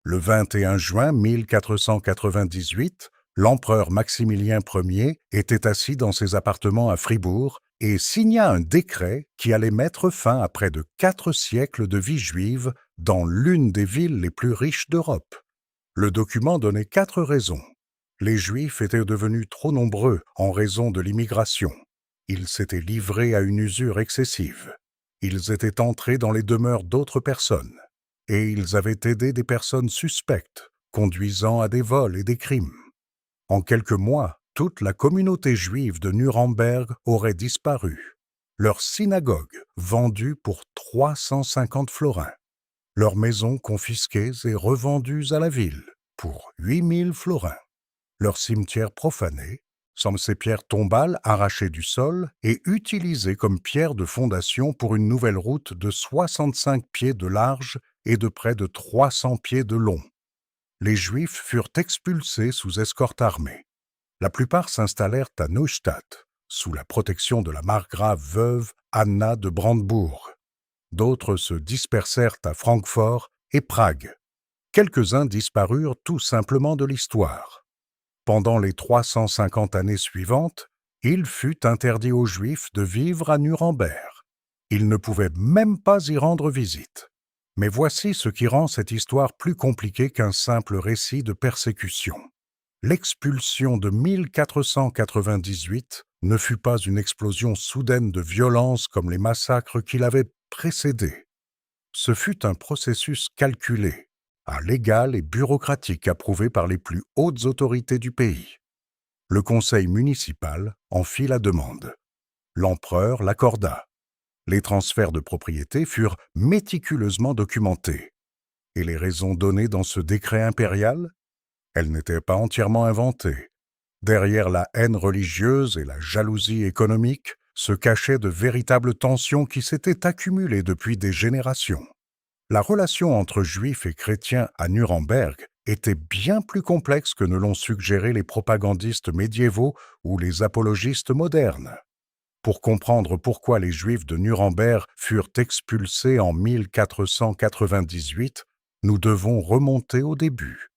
Le 21 juin 1498, l'empereur Maximilien Ier était assis dans ses appartements à Fribourg et signa un décret qui allait mettre fin à près de 4 siècles de vie juive dans l'une des villes les plus riches d'Europe. Le document donnait 4 raisons. Les Juifs étaient devenus trop nombreux en raison de l'immigration. Ils s'étaient livrés à une usure excessive. Ils étaient entrés dans les demeures d'autres personnes. Et ils avaient aidé des personnes suspectes, conduisant à des vols et des crimes. En quelques mois, toute la communauté juive de Nuremberg aurait disparu. Leur synagogue vendue pour 350 florins. Leurs maisons confisquées et revendues à la ville pour 8000 florins. Leurs cimetières profanés, sans ces pierres tombales arrachées du sol et utilisées comme pierres de fondation pour une nouvelle route de 65 pieds de large et de près de 300 pieds de long. Les Juifs furent expulsés sous escorte armée. La plupart s'installèrent à Neustadt, sous la protection de la margrave veuve Anna de Brandebourg. D'autres se dispersèrent à Francfort et Prague. Quelques-uns disparurent tout simplement de l'histoire. Pendant les 350 années suivantes, il fut interdit aux Juifs de vivre à Nuremberg. Ils ne pouvaient même pas y rendre visite. Mais voici ce qui rend cette histoire plus compliquée qu'un simple récit de persécution. L'expulsion de 1498 ne fut pas une explosion soudaine de violence comme les massacres qui l'avaient précédée. Ce fut un processus calculé, légal et bureaucratique approuvé par les plus hautes autorités du pays. Le conseil municipal en fit la demande. L'empereur l'accorda. Les transferts de propriété furent méticuleusement documentés. Et les raisons données dans ce décret impérial? Elles n'étaient pas entièrement inventées. Derrière la haine religieuse et la jalousie économique se cachaient de véritables tensions qui s'étaient accumulées depuis des générations. La relation entre juifs et chrétiens à Nuremberg était bien plus complexe que ne l'ont suggéré les propagandistes médiévaux ou les apologistes modernes. Pour comprendre pourquoi les Juifs de Nuremberg furent expulsés en 1498, nous devons remonter au début.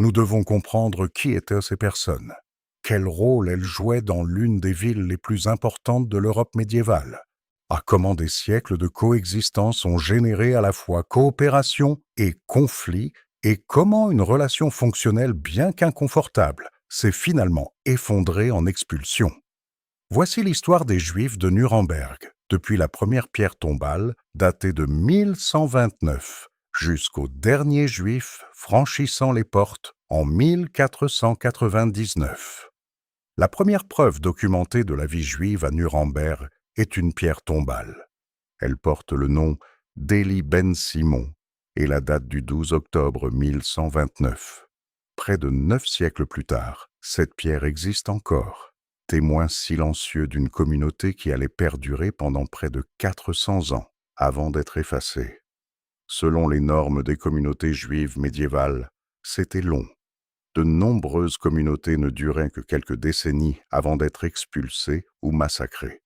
Nous devons comprendre qui étaient ces personnes, quel rôle elles jouaient dans l'une des villes les plus importantes de l'Europe médiévale, comment des siècles de coexistence ont généré à la fois coopération et conflit, et comment une relation fonctionnelle bien qu'inconfortable s'est finalement effondrée en expulsion. Voici l'histoire des Juifs de Nuremberg, depuis la première pierre tombale, datée de 1129, jusqu'au dernier Juif franchissant les portes en 1499. La première preuve documentée de la vie juive à Nuremberg est une pierre tombale. Elle porte le nom d'Élie ben Simon et la date du 12 octobre 1129. Près de 9 siècles plus tard, cette pierre existe encore. Témoin silencieux d'une communauté qui allait perdurer pendant près de 400 ans avant d'être effacée. Selon les normes des communautés juives médiévales, c'était long. De nombreuses communautés ne duraient que quelques décennies avant d'être expulsées ou massacrées.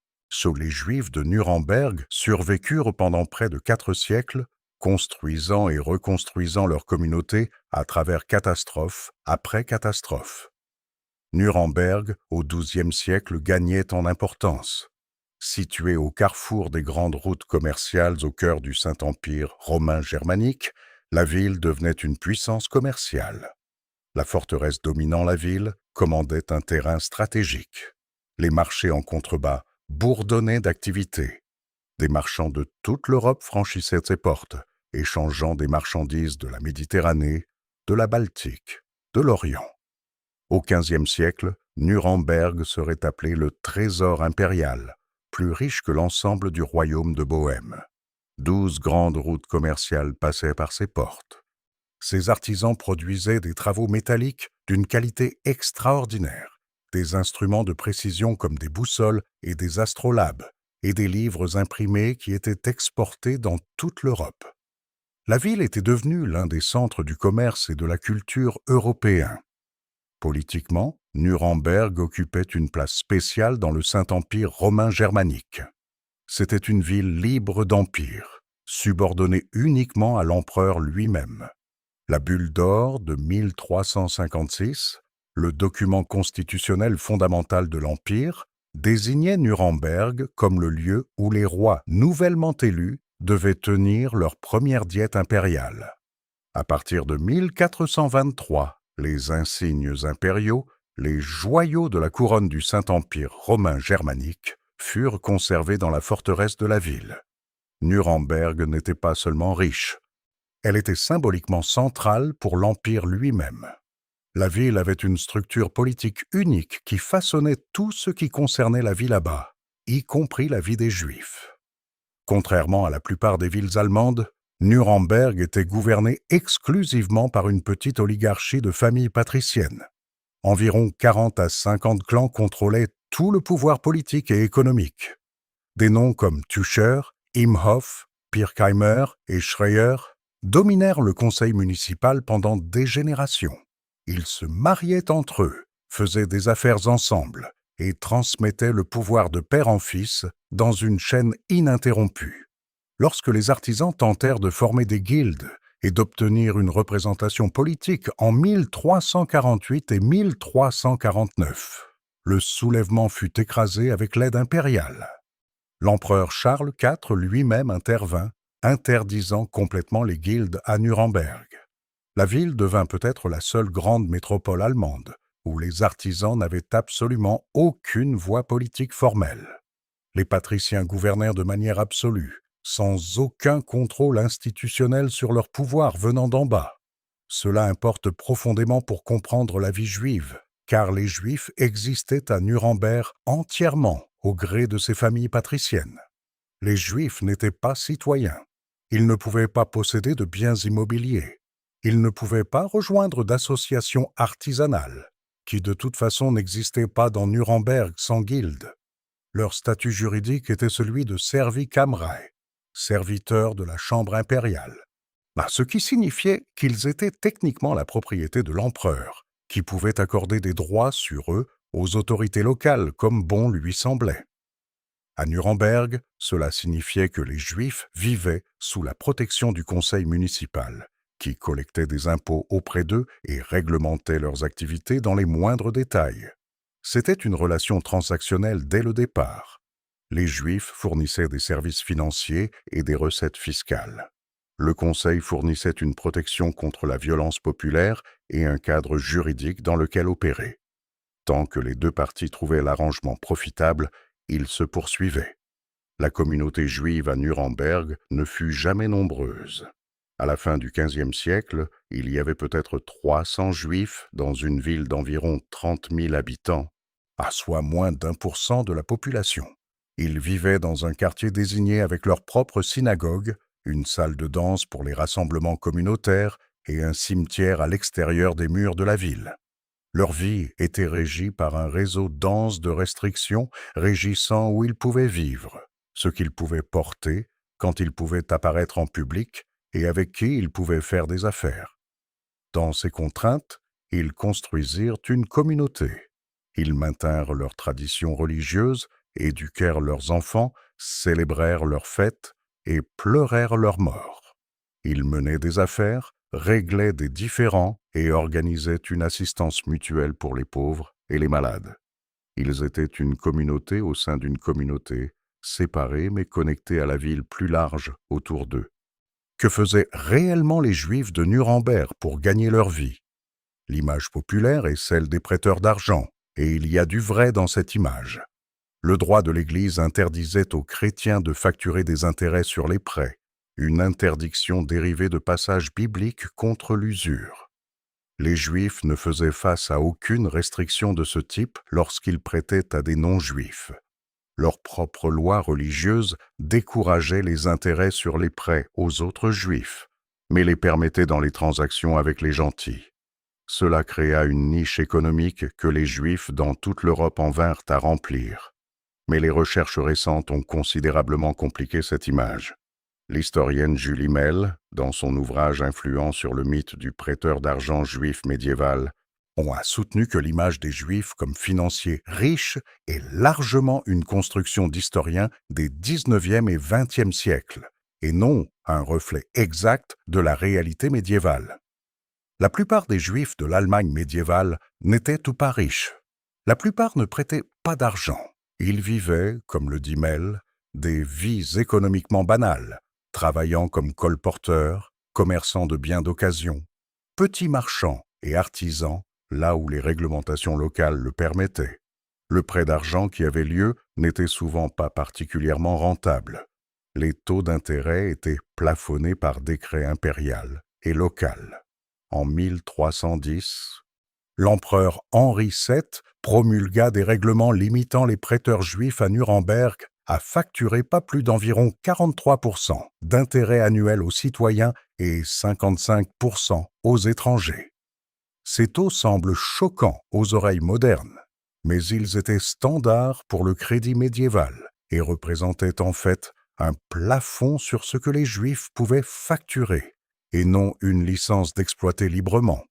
Les Juifs de Nuremberg survécurent pendant près de 4 siècles, construisant et reconstruisant leur communauté à travers catastrophe après catastrophe. Nuremberg, au XIIe siècle, gagnait en importance. Située au carrefour des grandes routes commerciales au cœur du Saint-Empire romain germanique, la ville devenait une puissance commerciale. La forteresse dominant la ville commandait un terrain stratégique. Les marchés en contrebas bourdonnaient d'activité. Des marchands de toute l'Europe franchissaient ses portes, échangeant des marchandises de la Méditerranée, de la Baltique, de l'Orient. Au XVe siècle, Nuremberg serait appelé le trésor impérial, plus riche que l'ensemble du royaume de Bohême. 12 grandes routes commerciales passaient par ses portes. Ces artisans produisaient des travaux métalliques d'une qualité extraordinaire, des instruments de précision comme des boussoles et des astrolabes, et des livres imprimés qui étaient exportés dans toute l'Europe. La ville était devenue l'un des centres du commerce et de la culture européens. Politiquement, Nuremberg occupait une place spéciale dans le Saint-Empire romain germanique. C'était une ville libre d'empire, subordonnée uniquement à l'empereur lui-même. La bulle d'or de 1356, le document constitutionnel fondamental de l'Empire, désignait Nuremberg comme le lieu où les rois nouvellement élus devaient tenir leur première diète impériale. À partir de 1423, les insignes impériaux, les joyaux de la couronne du Saint-Empire romain germanique, furent conservés dans la forteresse de la ville. Nuremberg n'était pas seulement riche, elle était symboliquement centrale pour l'Empire lui-même. La ville avait une structure politique unique qui façonnait tout ce qui concernait la vie là-bas, y compris la vie des Juifs. Contrairement à la plupart des villes allemandes, Nuremberg était gouverné exclusivement par une petite oligarchie de familles patriciennes. Environ 40 à 50 clans contrôlaient tout le pouvoir politique et économique. Des noms comme Tücher, Imhoff, Pirkheimer et Schreier dominèrent le conseil municipal pendant des générations. Ils se mariaient entre eux, faisaient des affaires ensemble et transmettaient le pouvoir de père en fils dans une chaîne ininterrompue. Lorsque les artisans tentèrent de former des guildes et d'obtenir une représentation politique en 1348 et 1349, le soulèvement fut écrasé avec l'aide impériale. L'empereur Charles IV lui-même intervint, interdisant complètement les guildes à Nuremberg. La ville devint peut-être la seule grande métropole allemande où les artisans n'avaient absolument aucune voix politique formelle. Les patriciens gouvernèrent de manière absolue, sans aucun contrôle institutionnel sur leur pouvoir venant d'en bas. Cela importe profondément pour comprendre la vie juive, car les Juifs existaient à Nuremberg entièrement au gré de ces familles patriciennes. Les Juifs n'étaient pas citoyens. Ils ne pouvaient pas posséder de biens immobiliers. Ils ne pouvaient pas rejoindre d'associations artisanales, qui de toute façon n'existaient pas dans Nuremberg sans guilde. Leur statut juridique était celui de Servikammerei, serviteurs de la chambre impériale, ce qui signifiait qu'ils étaient techniquement la propriété de l'empereur, qui pouvait accorder des droits sur eux aux autorités locales comme bon lui semblait. À Nuremberg, cela signifiait que les Juifs vivaient sous la protection du conseil municipal, qui collectait des impôts auprès d'eux et réglementait leurs activités dans les moindres détails. C'était une relation transactionnelle dès le départ. Les Juifs fournissaient des services financiers et des recettes fiscales. Le Conseil fournissait une protection contre la violence populaire et un cadre juridique dans lequel opérer. Tant que les deux parties trouvaient l'arrangement profitable, ils se poursuivaient. La communauté juive à Nuremberg ne fut jamais nombreuse. À la fin du XVe siècle, il y avait peut-être 300 Juifs dans une ville d'environ 30 000 habitants, soit moins d'1% de la population. Ils vivaient dans un quartier désigné avec leur propre synagogue, une salle de danse pour les rassemblements communautaires et un cimetière à l'extérieur des murs de la ville. Leur vie était régie par un réseau dense de restrictions régissant où ils pouvaient vivre, ce qu'ils pouvaient porter, quand ils pouvaient apparaître en public et avec qui ils pouvaient faire des affaires. Dans ces contraintes, ils construisirent une communauté. Ils maintinrent leurs traditions religieuses, éduquèrent leurs enfants, célébrèrent leurs fêtes et pleurèrent leurs morts. Ils menaient des affaires, réglaient des différends et organisaient une assistance mutuelle pour les pauvres et les malades. Ils étaient une communauté au sein d'une communauté, séparés mais connectés à la ville plus large autour d'eux. Que faisaient réellement les Juifs de Nuremberg pour gagner leur vie? L'image populaire est celle des prêteurs d'argent, et il y a du vrai dans cette image. Le droit de l'Église interdisait aux chrétiens de facturer des intérêts sur les prêts, une interdiction dérivée de passages bibliques contre l'usure. Les Juifs ne faisaient face à aucune restriction de ce type lorsqu'ils prêtaient à des non-Juifs. Leur propre loi religieuse décourageait les intérêts sur les prêts aux autres Juifs, mais les permettait dans les transactions avec les gentils. Cela créa une niche économique que les Juifs dans toute l'Europe en vinrent à remplir. Mais les recherches récentes ont considérablement compliqué cette image. L'historienne Julie Mell, dans son ouvrage influent sur le mythe du prêteur d'argent juif médiéval, a soutenu que l'image des Juifs comme financiers riches est largement une construction d'historiens des XIXe et XXe siècles, et non un reflet exact de la réalité médiévale. La plupart des Juifs de l'Allemagne médiévale n'étaient ou pas riches. La plupart ne prêtaient pas d'argent. Ils vivaient, comme le dit Mell, des vies économiquement banales, travaillant comme colporteurs, commerçants de biens d'occasion, petits marchands et artisans, là où les réglementations locales le permettaient. Le prêt d'argent qui avait lieu n'était souvent pas particulièrement rentable. Les taux d'intérêt étaient plafonnés par décret impérial et local. En 1310, l'empereur Henri VII promulgua des règlements limitant les prêteurs juifs à Nuremberg à facturer pas plus d'environ 43% d'intérêt annuel aux citoyens et 55% aux étrangers. Ces taux semblent choquants aux oreilles modernes, mais ils étaient standards pour le crédit médiéval et représentaient en fait un plafond sur ce que les Juifs pouvaient facturer, et non une licence d'exploiter librement.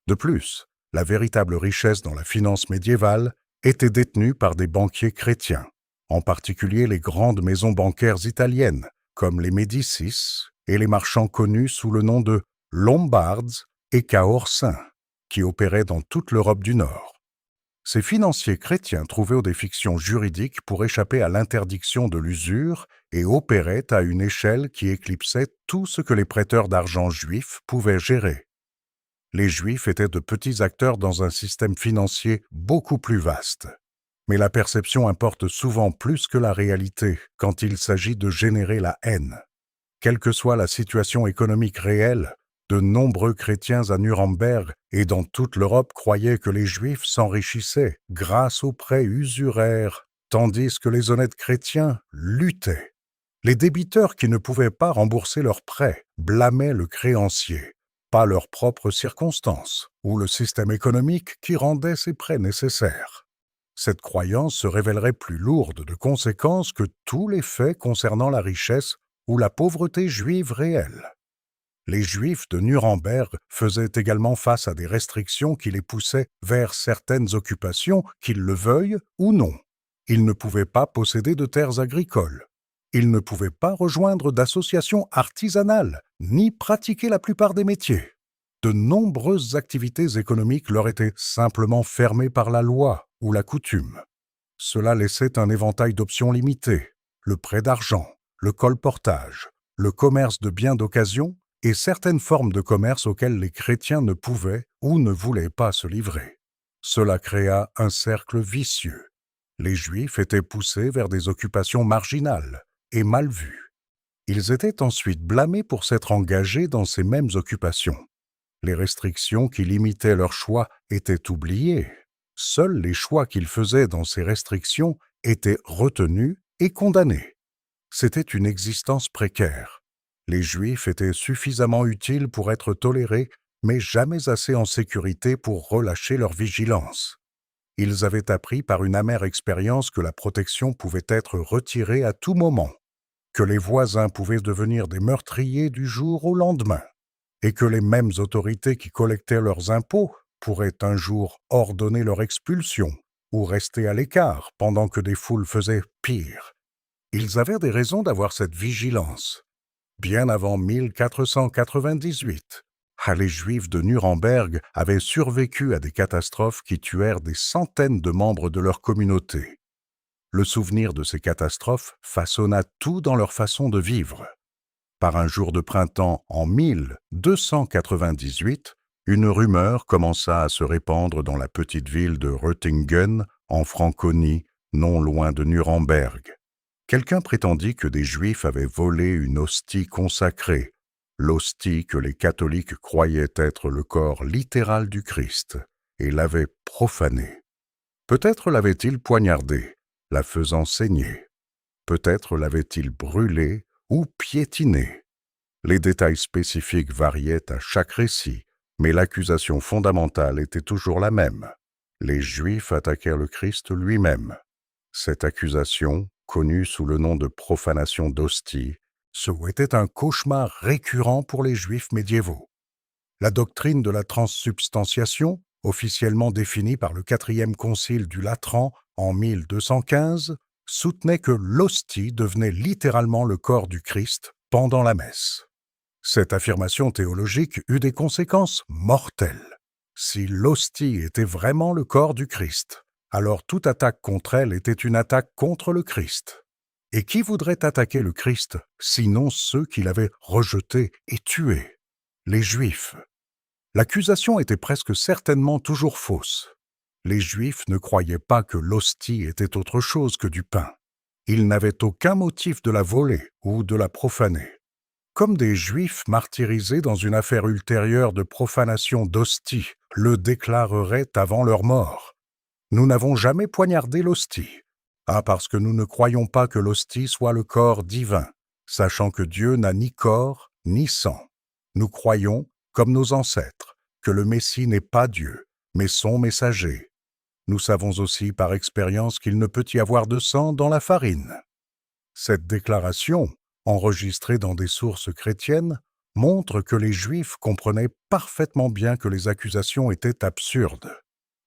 De plus, la véritable richesse dans la finance médiévale était détenue par des banquiers chrétiens, en particulier les grandes maisons bancaires italiennes, comme les Médicis et les marchands connus sous le nom de Lombards et Caorsins, qui opéraient dans toute l'Europe du Nord. Ces financiers chrétiens trouvaient des fictions juridiques pour échapper à l'interdiction de l'usure et opéraient à une échelle qui éclipsait tout ce que les prêteurs d'argent juifs pouvaient gérer. Les Juifs étaient de petits acteurs dans un système financier beaucoup plus vaste. Mais la perception importe souvent plus que la réalité quand il s'agit de générer la haine. Quelle que soit la situation économique réelle, de nombreux chrétiens à Nuremberg et dans toute l'Europe croyaient que les Juifs s'enrichissaient grâce aux prêts usuraires, tandis que les honnêtes chrétiens luttaient. Les débiteurs qui ne pouvaient pas rembourser leurs prêts blâmaient le créancier, pas leurs propres circonstances ou le système économique qui rendait ces prêts nécessaires. Cette croyance se révélerait plus lourde de conséquences que tous les faits concernant la richesse ou la pauvreté juive réelle. Les Juifs de Nuremberg faisaient également face à des restrictions qui les poussaient vers certaines occupations, qu'ils le veuillent ou non. Ils ne pouvaient pas posséder de terres agricoles. Ils ne pouvaient pas rejoindre d'associations artisanales, ni pratiquer la plupart des métiers. De nombreuses activités économiques leur étaient simplement fermées par la loi ou la coutume. Cela laissait un éventail d'options limitées, le prêt d'argent, le colportage, le commerce de biens d'occasion et certaines formes de commerce auxquelles les chrétiens ne pouvaient ou ne voulaient pas se livrer. Cela créa un cercle vicieux. Les Juifs étaient poussés vers des occupations marginales et mal vues. Ils étaient ensuite blâmés pour s'être engagés dans ces mêmes occupations. Les restrictions qui limitaient leurs choix étaient oubliées. Seuls les choix qu'ils faisaient dans ces restrictions étaient retenus et condamnés. C'était une existence précaire. Les Juifs étaient suffisamment utiles pour être tolérés, mais jamais assez en sécurité pour relâcher leur vigilance. Ils avaient appris par une amère expérience que la protection pouvait être retirée à tout moment, que les voisins pouvaient devenir des meurtriers du jour au lendemain, et que les mêmes autorités qui collectaient leurs impôts pourraient un jour ordonner leur expulsion ou rester à l'écart pendant que des foules faisaient pire. Ils avaient des raisons d'avoir cette vigilance. Bien avant 1498, les Juifs de Nuremberg avaient survécu à des catastrophes qui tuèrent des centaines de membres de leur communauté. Le souvenir de ces catastrophes façonna tout dans leur façon de vivre. Par un jour de printemps en 1298, une rumeur commença à se répandre dans la petite ville de Röttingen, en Franconie, non loin de Nuremberg. Quelqu'un prétendit que des Juifs avaient volé une hostie consacrée, l'hostie que les catholiques croyaient être le corps littéral du Christ, et l'avaient profanée. Peut-être l'avaient-ils poignardée, la faisant saigner. Peut-être l'avaient-ils brûlée ou piétinée. Les détails spécifiques variaient à chaque récit, mais l'accusation fondamentale était toujours la même. Les Juifs attaquèrent le Christ lui-même. Cette accusation, connue sous le nom de profanation d'hostie, était un cauchemar récurrent pour les Juifs médiévaux. La doctrine de la transsubstantiation, officiellement définie par le 4e concile du Latran en 1215, soutenait que l'hostie devenait littéralement le corps du Christ pendant la messe. Cette affirmation théologique eut des conséquences mortelles. Si l'hostie était vraiment le corps du Christ, alors toute attaque contre elle était une attaque contre le Christ. Et qui voudrait attaquer le Christ, sinon ceux qui l'avaient rejeté et tué? Les Juifs. L'accusation était presque certainement toujours fausse. Les Juifs ne croyaient pas que l'hostie était autre chose que du pain. Ils n'avaient aucun motif de la voler ou de la profaner. Comme des Juifs martyrisés dans une affaire ultérieure de profanation d'hostie le déclareraient avant leur mort. Nous n'avons jamais poignardé l'hostie. Parce que nous ne croyons pas que l'hostie soit le corps divin, sachant que Dieu n'a ni corps ni sang. Nous croyons, comme nos ancêtres, que le Messie n'est pas Dieu, mais son messager. Nous savons aussi par expérience qu'il ne peut y avoir de sang dans la farine. Cette déclaration, enregistrée dans des sources chrétiennes, montre que les Juifs comprenaient parfaitement bien que les accusations étaient absurdes.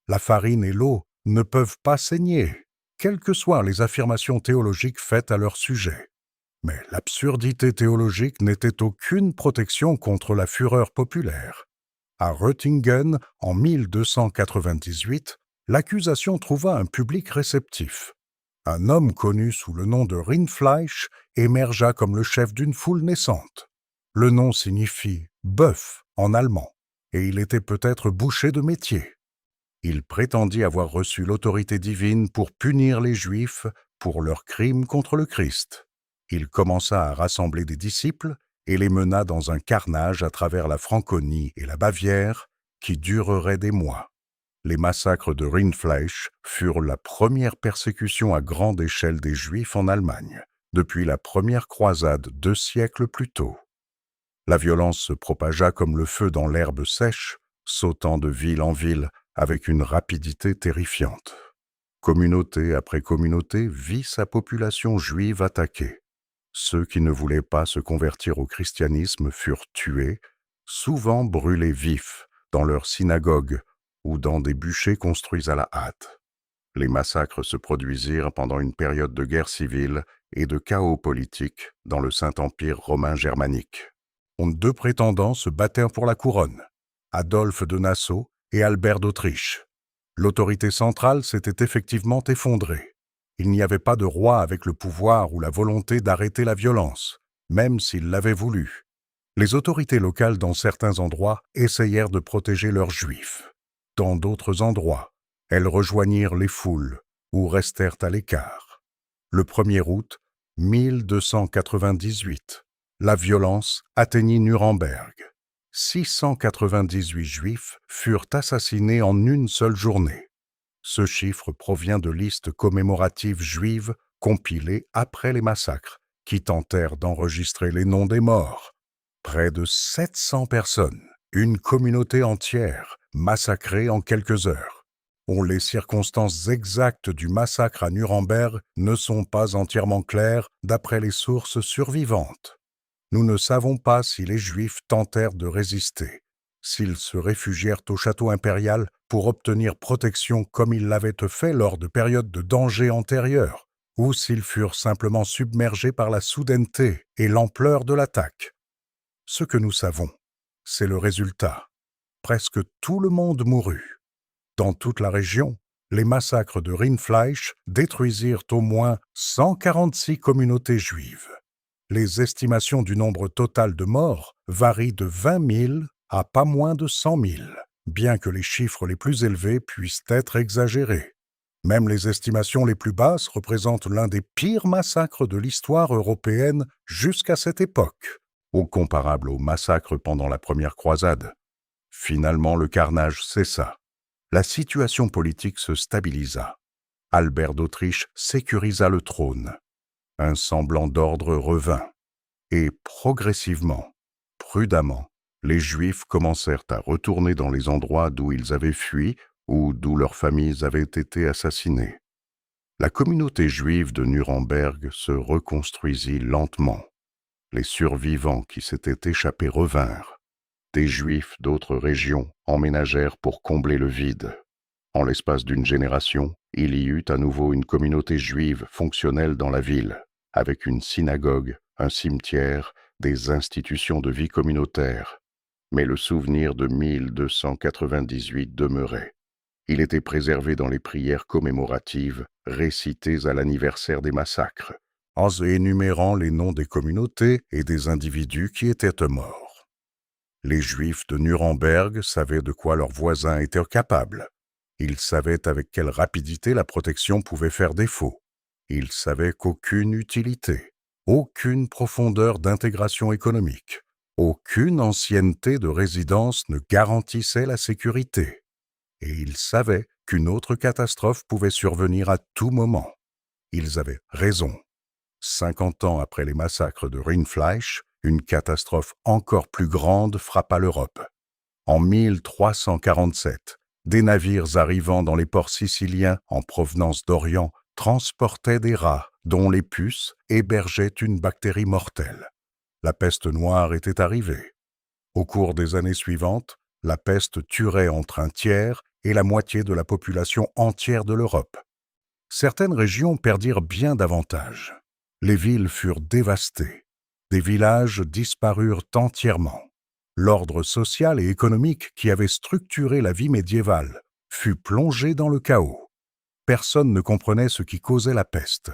La farine et l'eau ne peuvent pas saigner, quelles que soient les affirmations théologiques faites à leur sujet. Mais l'absurdité théologique n'était aucune protection contre la fureur populaire. À Röttingen, en 1298, l'accusation trouva un public réceptif. Un homme connu sous le nom de Rindfleisch émergea comme le chef d'une foule naissante. Le nom signifie « bœuf » en allemand, et il était peut-être boucher de métier. Il prétendit avoir reçu l'autorité divine pour punir les Juifs pour leurs crimes contre le Christ. Il commença à rassembler des disciples et les mena dans un carnage à travers la Franconie et la Bavière qui durerait des mois. Les massacres de Rindfleisch furent la première persécution à grande échelle des Juifs en Allemagne, depuis la première croisade 2 siècles plus tôt. La violence se propagea comme le feu dans l'herbe sèche, sautant de ville en ville avec une rapidité terrifiante. Communauté après communauté vit sa population juive attaquée. Ceux qui ne voulaient pas se convertir au christianisme furent tués, souvent brûlés vifs, dans leurs synagogues ou dans des bûchers construits à la hâte. Les massacres se produisirent pendant une période de guerre civile et de chaos politique dans le Saint-Empire romain germanique. Deux prétendants se battèrent pour la couronne, Adolphe de Nassau et Albert d'Autriche. L'autorité centrale s'était effectivement effondrée. Il n'y avait pas de roi avec le pouvoir ou la volonté d'arrêter la violence, même s'il l'avait voulu. Les autorités locales dans certains endroits essayèrent de protéger leurs Juifs. Dans d'autres endroits, elles rejoignirent les foules ou restèrent à l'écart. Le 1er août 1298, la violence atteignit Nuremberg. 698 Juifs furent assassinés en une seule journée. Ce chiffre provient de listes commémoratives juives compilées après les massacres, qui tentèrent d'enregistrer les noms des morts. Près de 700 personnes, une communauté entière, massacrée en quelques heures. Les circonstances exactes du massacre à Nuremberg ne sont pas entièrement claires d'après les sources survivantes. Nous ne savons pas si les Juifs tentèrent de résister, s'ils se réfugièrent au château impérial pour obtenir protection comme ils l'avaient fait lors de périodes de danger antérieures, ou s'ils furent simplement submergés par la soudaineté et l'ampleur de l'attaque. Ce que nous savons, c'est le résultat. Presque tout le monde mourut. Dans toute la région, les massacres de Rindfleisch détruisirent au moins 146 communautés juives. Les estimations du nombre total de morts varient de 20 000 à pas moins de 100 000, bien que les chiffres les plus élevés puissent être exagérés. Même les estimations les plus basses représentent l'un des pires massacres de l'histoire européenne jusqu'à cette époque, comparable au massacre pendant la première croisade. Finalement, le carnage cessa. La situation politique se stabilisa. Albert d'Autriche sécurisa le trône. Un semblant d'ordre revint. Et progressivement, prudemment, les Juifs commencèrent à retourner dans les endroits d'où ils avaient fui ou d'où leurs familles avaient été assassinées. La communauté juive de Nuremberg se reconstruisit lentement. Les survivants qui s'étaient échappés revinrent. Des Juifs d'autres régions emménagèrent pour combler le vide. En l'espace d'une génération, il y eut à nouveau une communauté juive fonctionnelle dans la ville, avec une synagogue, un cimetière, des institutions de vie communautaire. Mais le souvenir de 1298 demeurait. Il était préservé dans les prières commémoratives récitées à l'anniversaire des massacres, en énumérant les noms des communautés et des individus qui étaient morts. Les Juifs de Nuremberg savaient de quoi leurs voisins étaient capables. Ils savaient avec quelle rapidité la protection pouvait faire défaut. Ils savaient qu'aucune utilité, aucune profondeur d'intégration économique, aucune ancienneté de résidence ne garantissait la sécurité. Et ils savaient qu'une autre catastrophe pouvait survenir à tout moment. Ils avaient raison. 50 ans après les massacres de Rindfleisch, une catastrophe encore plus grande frappa l'Europe. En 1347, des navires arrivant dans les ports siciliens en provenance d'Orient transportaient des rats dont les puces hébergeaient une bactérie mortelle. La peste noire était arrivée. Au cours des années suivantes, la peste tuerait entre un tiers et la moitié de la population entière de l'Europe. Certaines régions perdirent bien davantage. Les villes furent dévastées. Des villages disparurent entièrement. L'ordre social et économique qui avait structuré la vie médiévale fut plongé dans le chaos. Personne ne comprenait ce qui causait la peste.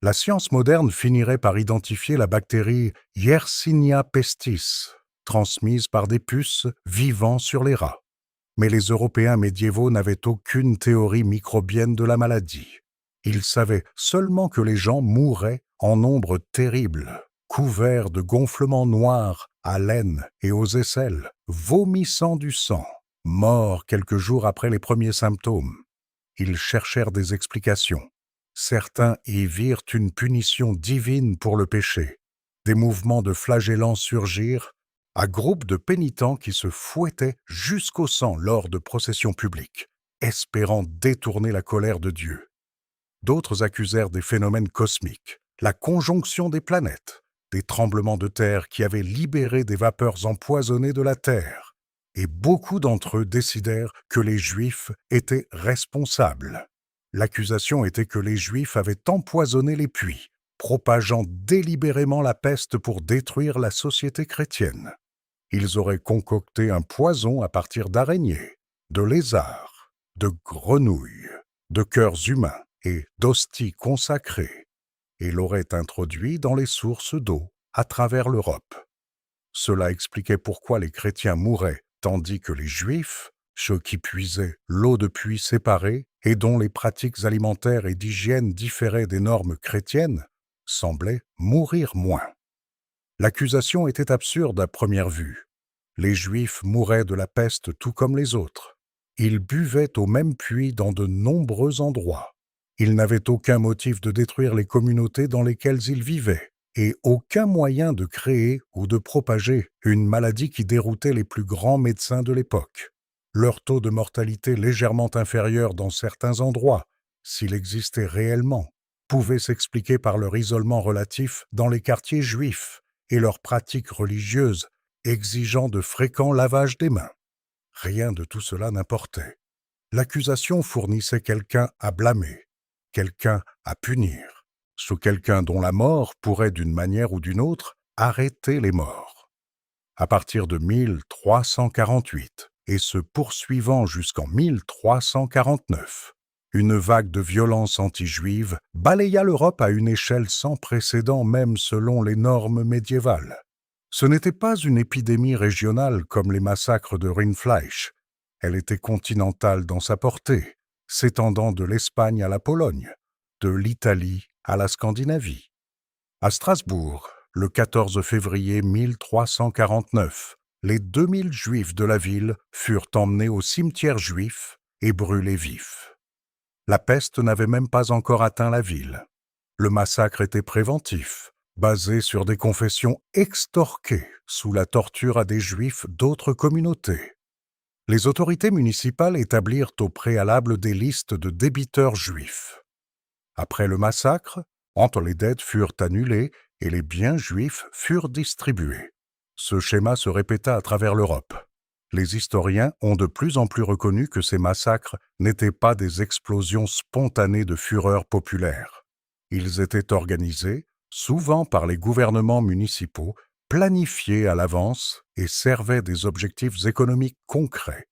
La science moderne finirait par identifier la bactérie Yersinia pestis, transmise par des puces vivant sur les rats. Mais les Européens médiévaux n'avaient aucune théorie microbienne de la maladie. Ils savaient seulement que les gens mouraient en nombre terrible, couverts de gonflements noirs à l'aine et aux aisselles, vomissant du sang, morts quelques jours après les premiers symptômes. Ils cherchèrent des explications. Certains y virent une punition divine pour le péché. Des mouvements de flagellants surgirent, à groupes de pénitents qui se fouettaient jusqu'au sang lors de processions publiques, espérant détourner la colère de Dieu. D'autres accusèrent des phénomènes cosmiques, la conjonction des planètes, des tremblements de terre qui avaient libéré des vapeurs empoisonnées de la terre, et beaucoup d'entre eux décidèrent que les Juifs étaient responsables. L'accusation était que les Juifs avaient empoisonné les puits, propageant délibérément la peste pour détruire la société chrétienne. Ils auraient concocté un poison à partir d'araignées, de lézards, de grenouilles, de cœurs humains et d'hosties consacrées, et l'auraient introduit dans les sources d'eau à travers l'Europe. Cela expliquait pourquoi les chrétiens mouraient, tandis que les Juifs, ceux qui puisaient l'eau de puits séparée et dont les pratiques alimentaires et d'hygiène différaient des normes chrétiennes, semblaient mourir moins. L'accusation était absurde à première vue. Les Juifs mouraient de la peste tout comme les autres. Ils buvaient au même puits dans de nombreux endroits. Ils n'avaient aucun motif de détruire les communautés dans lesquelles ils vivaient, et aucun moyen de créer ou de propager une maladie qui déroutait les plus grands médecins de l'époque. Leur taux de mortalité légèrement inférieur dans certains endroits, s'il existait réellement, pouvait s'expliquer par leur isolement relatif dans les quartiers juifs et leurs pratiques religieuses exigeant de fréquents lavages des mains. Rien de tout cela n'importait. L'accusation fournissait quelqu'un à blâmer, quelqu'un à punir, sous quelqu'un dont la mort pourrait d'une manière ou d'une autre arrêter les morts. À partir de 1348 et se poursuivant jusqu'en 1349, une vague de violence anti-juive balaya l'Europe à une échelle sans précédent même selon les normes médiévales. Ce n'était pas une épidémie régionale comme les massacres de Rindfleisch. Elle était continentale dans sa portée, s'étendant de l'Espagne à la Pologne, de l'Italie à la Scandinavie. À Strasbourg, le 14 février 1349, les 2000 Juifs de la ville furent emmenés au cimetière juif et brûlés vifs. La peste n'avait même pas encore atteint la ville. Le massacre était préventif, basé sur des confessions extorquées sous la torture à des Juifs d'autres communautés. Les autorités municipales établirent au préalable des listes de débiteurs juifs. Après le massacre, les dettes furent annulées et les biens juifs furent distribués. Ce schéma se répéta à travers l'Europe. Les historiens ont de plus en plus reconnu que ces massacres n'étaient pas des explosions spontanées de fureur populaire. Ils étaient organisés, souvent par les gouvernements municipaux, planifiées à l'avance et servaient des objectifs économiques concrets.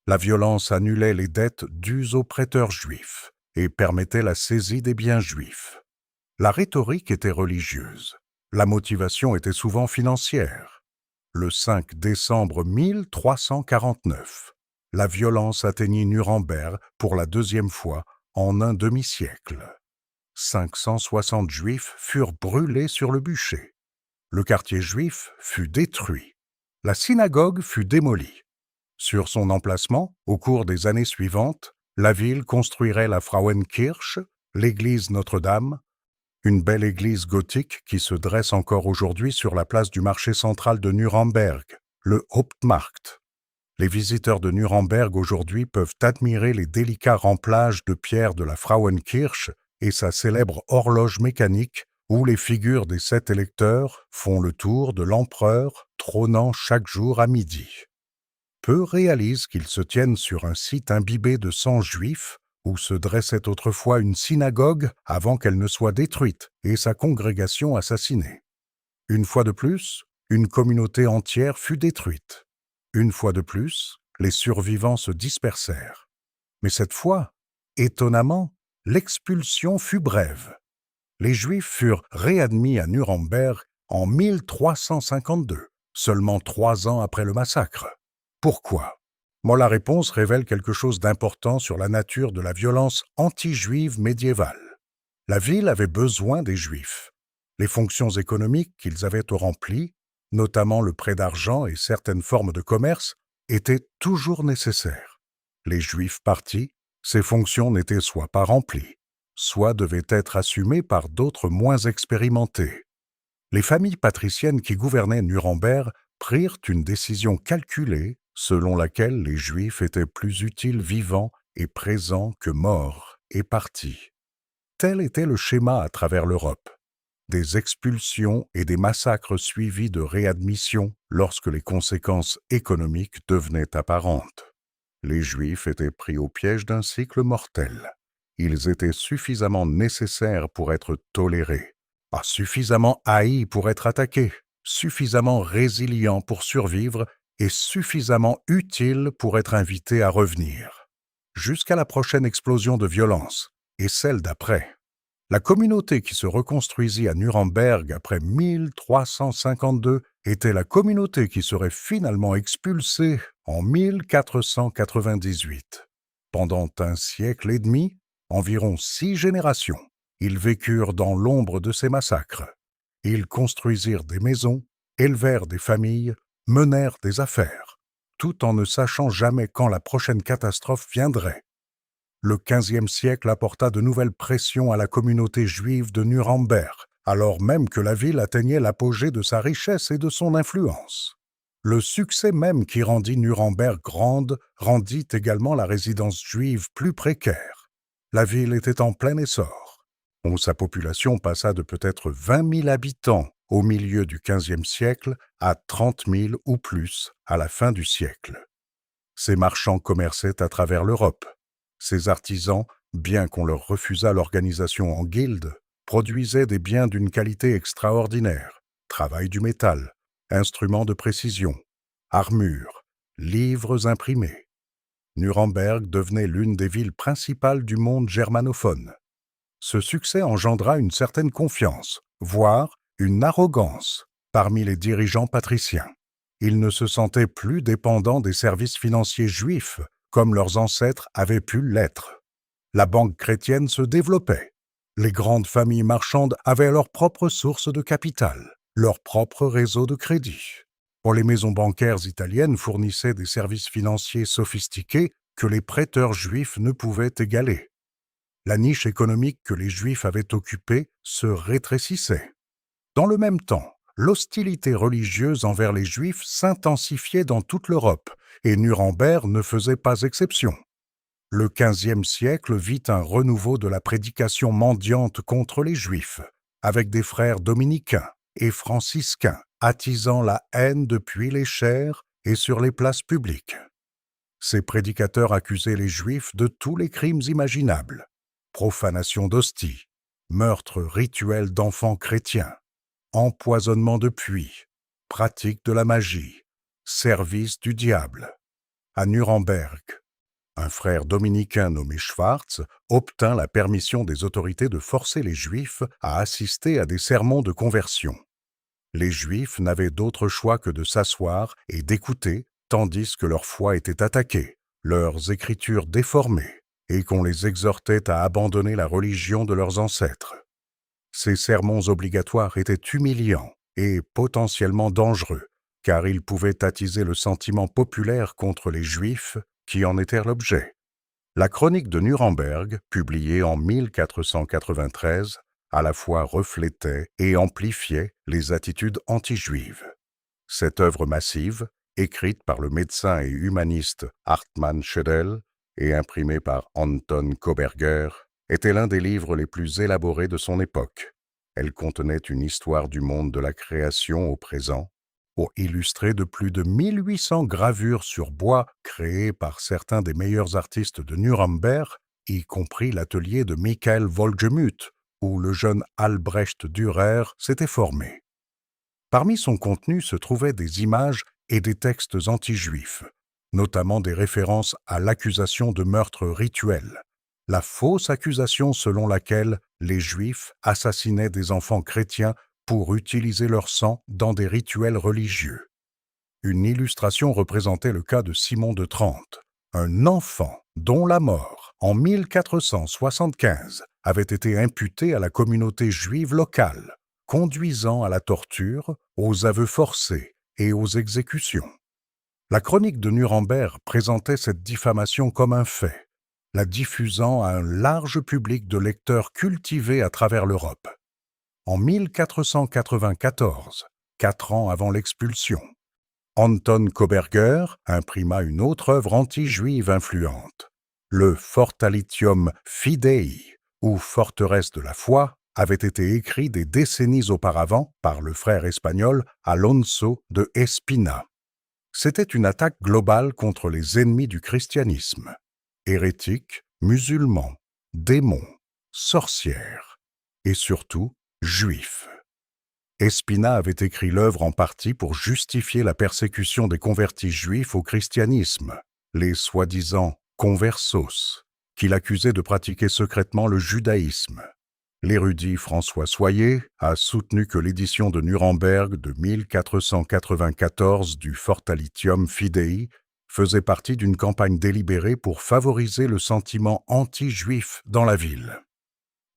La violence annulait les dettes dues aux prêteurs juifs et permettait la saisie des biens juifs. La rhétorique était religieuse. La motivation était souvent financière. Le 5 décembre 1349, la violence atteignit Nuremberg pour la deuxième fois en un demi-siècle. 560 juifs furent brûlés sur le bûcher. Le quartier juif fut détruit. La synagogue fut démolie. Sur son emplacement, au cours des années suivantes, la ville construirait la Frauenkirche, l'église Notre-Dame, une belle église gothique qui se dresse encore aujourd'hui sur la place du marché central de Nuremberg, le Hauptmarkt. Les visiteurs de Nuremberg aujourd'hui peuvent admirer les délicats remplages de pierre de la Frauenkirche et sa célèbre horloge mécanique où les figures des 7 électeurs font le tour de l'empereur trônant chaque jour à midi. Peu réalisent qu'ils se tiennent sur un site imbibé de sang juif où se dressait autrefois une synagogue avant qu'elle ne soit détruite et sa congrégation assassinée. Une fois de plus, une communauté entière fut détruite. Une fois de plus, les survivants se dispersèrent. Mais cette fois, étonnamment, l'expulsion fut brève. Les Juifs furent réadmis à Nuremberg en 1352, seulement 3 ans après le massacre. Pourquoi ? La réponse révèle quelque chose d'important sur la nature de la violence anti-juive médiévale. La ville avait besoin des Juifs. Les fonctions économiques qu'ils avaient remplies, notamment le prêt d'argent et certaines formes de commerce, étaient toujours nécessaires. Les Juifs partis, ces fonctions n'étaient soit pas remplies, soit devaient être assumées par d'autres moins expérimentés. Les familles patriciennes qui gouvernaient Nuremberg prirent une décision calculée selon laquelle les Juifs étaient plus utiles vivants et présents que morts et partis. Tel était le schéma à travers l'Europe. Des expulsions et des massacres suivis de réadmissions lorsque les conséquences économiques devenaient apparentes. Les Juifs étaient pris au piège d'un cycle mortel. Ils étaient suffisamment nécessaires pour être tolérés, pas suffisamment haïs pour être attaqués, suffisamment résilients pour survivre et suffisamment utiles pour être invités à revenir. Jusqu'à la prochaine explosion de violence, et celle d'après. La communauté qui se reconstruisit à Nuremberg après 1352 était la communauté qui serait finalement expulsée en 1498. Pendant un siècle et demi, environ 6 générations, ils vécurent dans l'ombre de ces massacres. Ils construisirent des maisons, élevèrent des familles, menèrent des affaires, tout en ne sachant jamais quand la prochaine catastrophe viendrait. Le XVe siècle apporta de nouvelles pressions à la communauté juive de Nuremberg, alors même que la ville atteignait l'apogée de sa richesse et de son influence. Le succès même qui rendit Nuremberg grande rendit également la résidence juive plus précaire. La ville était en plein essor. Sa population passa de peut-être 20 000 habitants au milieu du XVe siècle à 30 000 ou plus à la fin du siècle. Ces marchands commerçaient à travers l'Europe. Ces artisans, bien qu'on leur refusât l'organisation en guildes, produisaient des biens d'une qualité extraordinaire, travail du métal, instruments de précision, armures, livres imprimés. Nuremberg devenait l'une des villes principales du monde germanophone. Ce succès engendra une certaine confiance, voire une arrogance, parmi les dirigeants patriciens. Ils ne se sentaient plus dépendants des services financiers juifs, comme leurs ancêtres avaient pu l'être. La banque chrétienne se développait. Les grandes familles marchandes avaient leur propre source de capital, leur propre réseau de crédit. Les maisons bancaires italiennes fournissaient des services financiers sophistiqués que les prêteurs juifs ne pouvaient égaler. La niche économique que les Juifs avaient occupée se rétrécissait. Dans le même temps, l'hostilité religieuse envers les Juifs s'intensifiait dans toute l'Europe, et Nuremberg ne faisait pas exception. Le XVe siècle vit un renouveau de la prédication mendiante contre les Juifs, avec des frères dominicains et franciscains attisant la haine depuis les chaires et sur les places publiques. Ces prédicateurs accusaient les Juifs de tous les crimes imaginables, profanation d'hosties, meurtre rituel d'enfants chrétiens, empoisonnement de puits, pratique de la magie, service du diable. À Nuremberg, un frère dominicain nommé Schwartz obtint la permission des autorités de forcer les Juifs à assister à des sermons de conversion. Les Juifs n'avaient d'autre choix que de s'asseoir et d'écouter, tandis que leur foi était attaquée, leurs écritures déformées, et qu'on les exhortait à abandonner la religion de leurs ancêtres. Ces sermons obligatoires étaient humiliants et potentiellement dangereux, car ils pouvaient attiser le sentiment populaire contre les Juifs qui en étaient l'objet. La chronique de Nuremberg, publiée en 1493, à la fois reflétait et amplifiait les attitudes anti-juives. Cette œuvre massive, écrite par le médecin et humaniste Hartmann Schedel et imprimée par Anton Koberger, était l'un des livres les plus élaborés de son époque. Elle contenait une histoire du monde de la création au présent, illustrée de plus de 1800 gravures sur bois créées par certains des meilleurs artistes de Nuremberg, y compris l'atelier de Michael Wohlgemuth, où le jeune Albrecht Dürer s'était formé. Parmi son contenu se trouvaient des images et des textes anti-juifs, notamment des références à l'accusation de meurtre rituel, la fausse accusation selon laquelle les Juifs assassinaient des enfants chrétiens pour utiliser leur sang dans des rituels religieux. Une illustration représentait le cas de Simon de Trente, un enfant dont la mort, en 1475, avait été imputée à la communauté juive locale, conduisant à la torture, aux aveux forcés et aux exécutions. La chronique de Nuremberg présentait cette diffamation comme un fait, la diffusant à un large public de lecteurs cultivés à travers l'Europe. En 1494, 4 ans avant l'expulsion, Anton Koberger imprima une autre œuvre anti-juive influente. Le Fortalitium Fidei, ou Forteresse de la foi, avait été écrit des décennies auparavant par le frère espagnol Alonso de Espina. C'était une attaque globale contre les ennemis du christianisme: hérétiques, musulmans, démons, sorcières et surtout juifs. Espina avait écrit l'œuvre en partie pour justifier la persécution des convertis juifs au christianisme, les soi-disant conversos, qu'il accusait de pratiquer secrètement le judaïsme. L'érudit François Soyer a soutenu que l'édition de Nuremberg de 1494 du Fortalitium Fidei faisait partie d'une campagne délibérée pour favoriser le sentiment anti-juif dans la ville.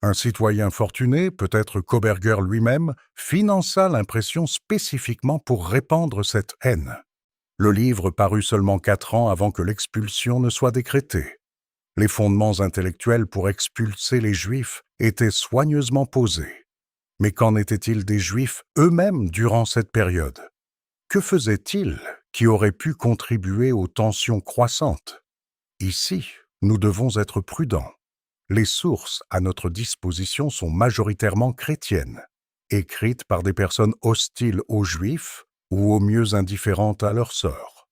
Un citoyen fortuné, peut-être Koberger lui-même, finança l'impression spécifiquement pour répandre cette haine. Le livre parut seulement 4 ans avant que l'expulsion ne soit décrétée. Les fondements intellectuels pour expulser les Juifs étaient soigneusement posés. Mais qu'en était-il des Juifs eux-mêmes durant cette période? Que faisaient-ils qui aurait pu contribuer aux tensions croissantes? Ici, nous devons être prudents. Les sources à notre disposition sont majoritairement chrétiennes, écrites par des personnes hostiles aux Juifs ou au mieux indifférentes à leur sort.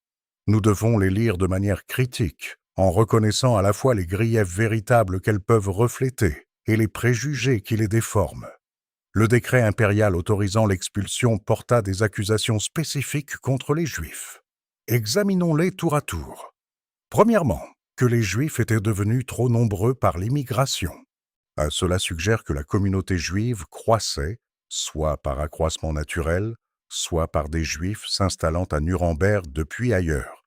Nous devons les lire de manière critique, en reconnaissant à la fois les griefs véritables qu'elles peuvent refléter et les préjugés qui les déforment. Le décret impérial autorisant l'expulsion porta des accusations spécifiques contre les Juifs. Examinons-les tour à tour. Premièrement, que les Juifs étaient devenus trop nombreux par l'immigration. Cela suggère que la communauté juive croissait, soit par accroissement naturel, soit par des Juifs s'installant à Nuremberg depuis ailleurs.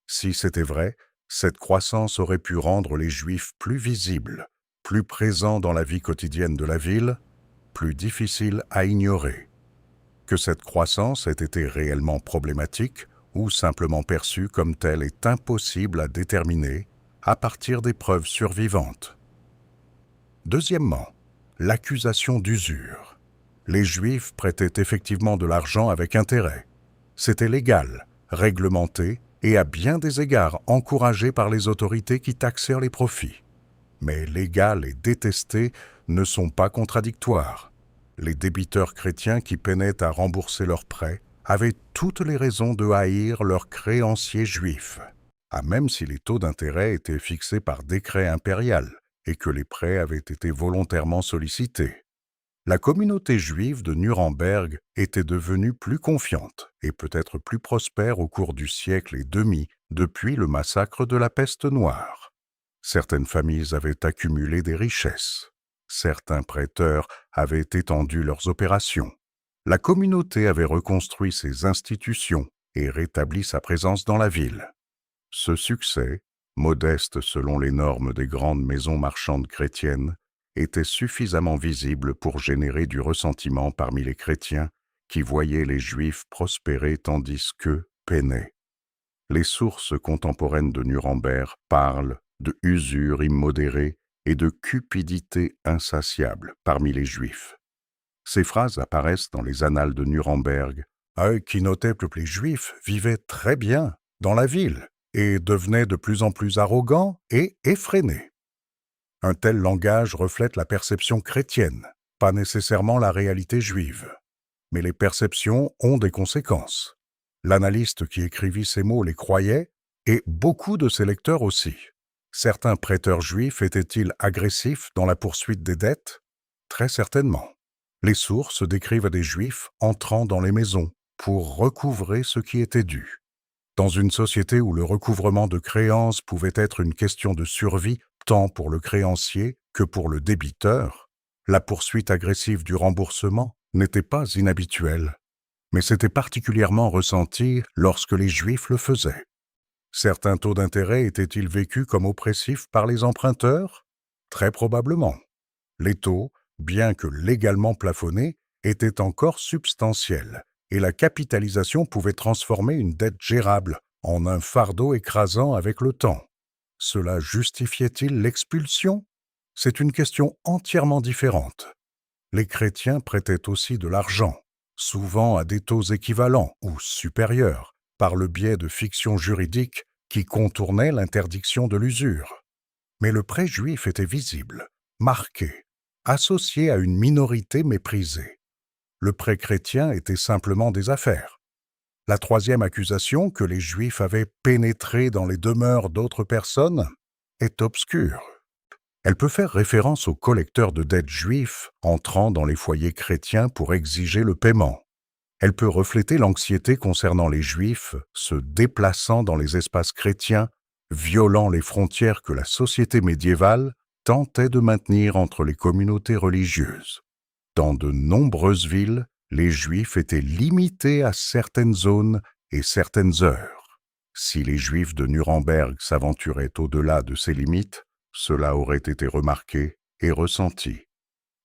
Si c'était vrai, cette croissance aurait pu rendre les Juifs plus visibles, plus présents dans la vie quotidienne de la ville, plus difficiles à ignorer. Que cette croissance ait été réellement problématique ou simplement perçue comme telle est impossible à déterminer à partir des preuves survivantes. Deuxièmement, l'accusation d'usure. Les Juifs prêtaient effectivement de l'argent avec intérêt. C'était légal, réglementé et à bien des égards encouragé par les autorités qui taxèrent les profits. Mais légal et détesté ne sont pas contradictoires. Les débiteurs chrétiens qui peinaient à rembourser leurs prêts avaient toutes les raisons de haïr leurs créanciers juifs, même si les taux d'intérêt étaient fixés par décret impérial et que les prêts avaient été volontairement sollicités. La communauté juive de Nuremberg était devenue plus confiante et peut-être plus prospère au cours du siècle et demi depuis le massacre de la peste noire. Certaines familles avaient accumulé des richesses. Certains prêteurs avaient étendu leurs opérations. La communauté avait reconstruit ses institutions et rétabli sa présence dans la ville. Ce succès, modeste selon les normes des grandes maisons marchandes chrétiennes, était suffisamment visible pour générer du ressentiment parmi les chrétiens qui voyaient les Juifs prospérer tandis qu'eux peinaient. Les sources contemporaines de Nuremberg parlent de usure immodérée et de cupidité insatiable parmi les Juifs. Ces phrases apparaissent dans les annales de Nuremberg, qui notaient que les Juifs vivaient très bien dans la ville et devenaient de plus en plus arrogants et effrénés. Un tel langage reflète la perception chrétienne, pas nécessairement la réalité juive. Mais les perceptions ont des conséquences. L'analyste qui écrivit ces mots les croyait, et beaucoup de ses lecteurs aussi. Certains prêteurs juifs étaient-ils agressifs dans la poursuite des dettes? Très certainement. Les sources décrivent des juifs entrant dans les maisons pour recouvrer ce qui était dû. Dans une société où le recouvrement de créances pouvait être une question de survie tant pour le créancier que pour le débiteur, la poursuite agressive du remboursement n'était pas inhabituelle, mais c'était particulièrement ressenti lorsque les Juifs le faisaient. Certains taux d'intérêt étaient-ils vécus comme oppressifs par les emprunteurs? Très probablement. Les taux, bien que légalement plafonnés, étaient encore substantiels, et la capitalisation pouvait transformer une dette gérable en un fardeau écrasant avec le temps. Cela justifiait-il l'expulsion? C'est une question entièrement différente. Les chrétiens prêtaient aussi de l'argent, souvent à des taux équivalents ou supérieurs, par le biais de fictions juridiques qui contournaient l'interdiction de l'usure. Mais le prêt juif était visible, marqué, associé à une minorité méprisée. Le prêt chrétien était simplement des affaires. La troisième accusation, que les Juifs avaient pénétré dans les demeures d'autres personnes, est obscure. Elle peut faire référence aux collecteurs de dettes juifs entrant dans les foyers chrétiens pour exiger le paiement. Elle peut refléter l'anxiété concernant les Juifs se déplaçant dans les espaces chrétiens, violant les frontières que la société médiévale tentait de maintenir entre les communautés religieuses. Dans de nombreuses villes, les Juifs étaient limités à certaines zones et certaines heures. Si les Juifs de Nuremberg s'aventuraient au-delà de ces limites, cela aurait été remarqué et ressenti.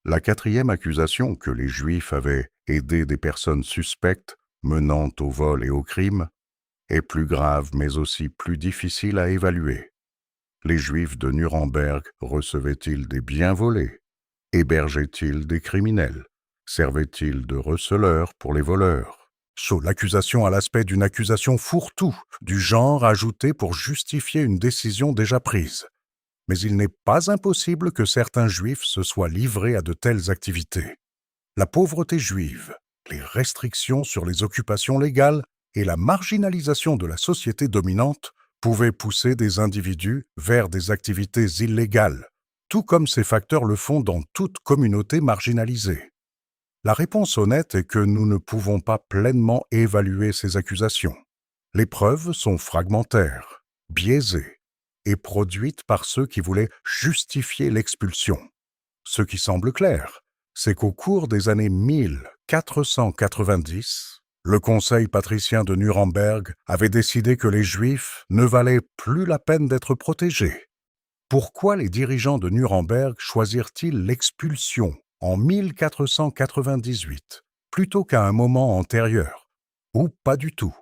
La quatrième accusation, que les Juifs avaient aidé des personnes suspectes menant au vol et au crime, est plus grave mais aussi plus difficile à évaluer. Les Juifs de Nuremberg recevaient-ils des biens volés? Hébergeaient-ils des criminels? Servaient-ils de receleurs pour les voleurs? L'accusation a l'aspect d'une accusation fourre-tout, du genre ajoutée pour justifier une décision déjà prise. Mais il n'est pas impossible que certains Juifs se soient livrés à de telles activités. La pauvreté juive, les restrictions sur les occupations légales et la marginalisation de la société dominante pouvaient pousser des individus vers des activités illégales, tout comme ces facteurs le font dans toute communauté marginalisée. La réponse honnête est que nous ne pouvons pas pleinement évaluer ces accusations. Les preuves sont fragmentaires, biaisées, et produites par ceux qui voulaient justifier l'expulsion. Ce qui semble clair, c'est qu'au cours des années 1490, le Conseil patricien de Nuremberg avait décidé que les Juifs ne valaient plus la peine d'être protégés. Pourquoi les dirigeants de Nuremberg choisirent-ils l'expulsion en 1498 plutôt qu'à un moment antérieur, ou pas du tout?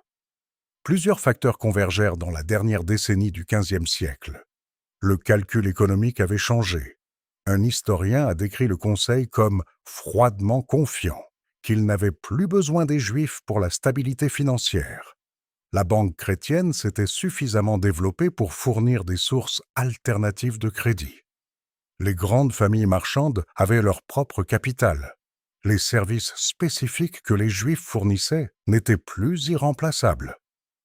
Plusieurs facteurs convergèrent dans la dernière décennie du XVe siècle. Le calcul économique avait changé. Un historien a décrit le Conseil comme froidement confiant, qu'il n'avait plus besoin des Juifs pour la stabilité financière. La banque chrétienne s'était suffisamment développée pour fournir des sources alternatives de crédit. Les grandes familles marchandes avaient leur propre capital. Les services spécifiques que les Juifs fournissaient n'étaient plus irremplaçables.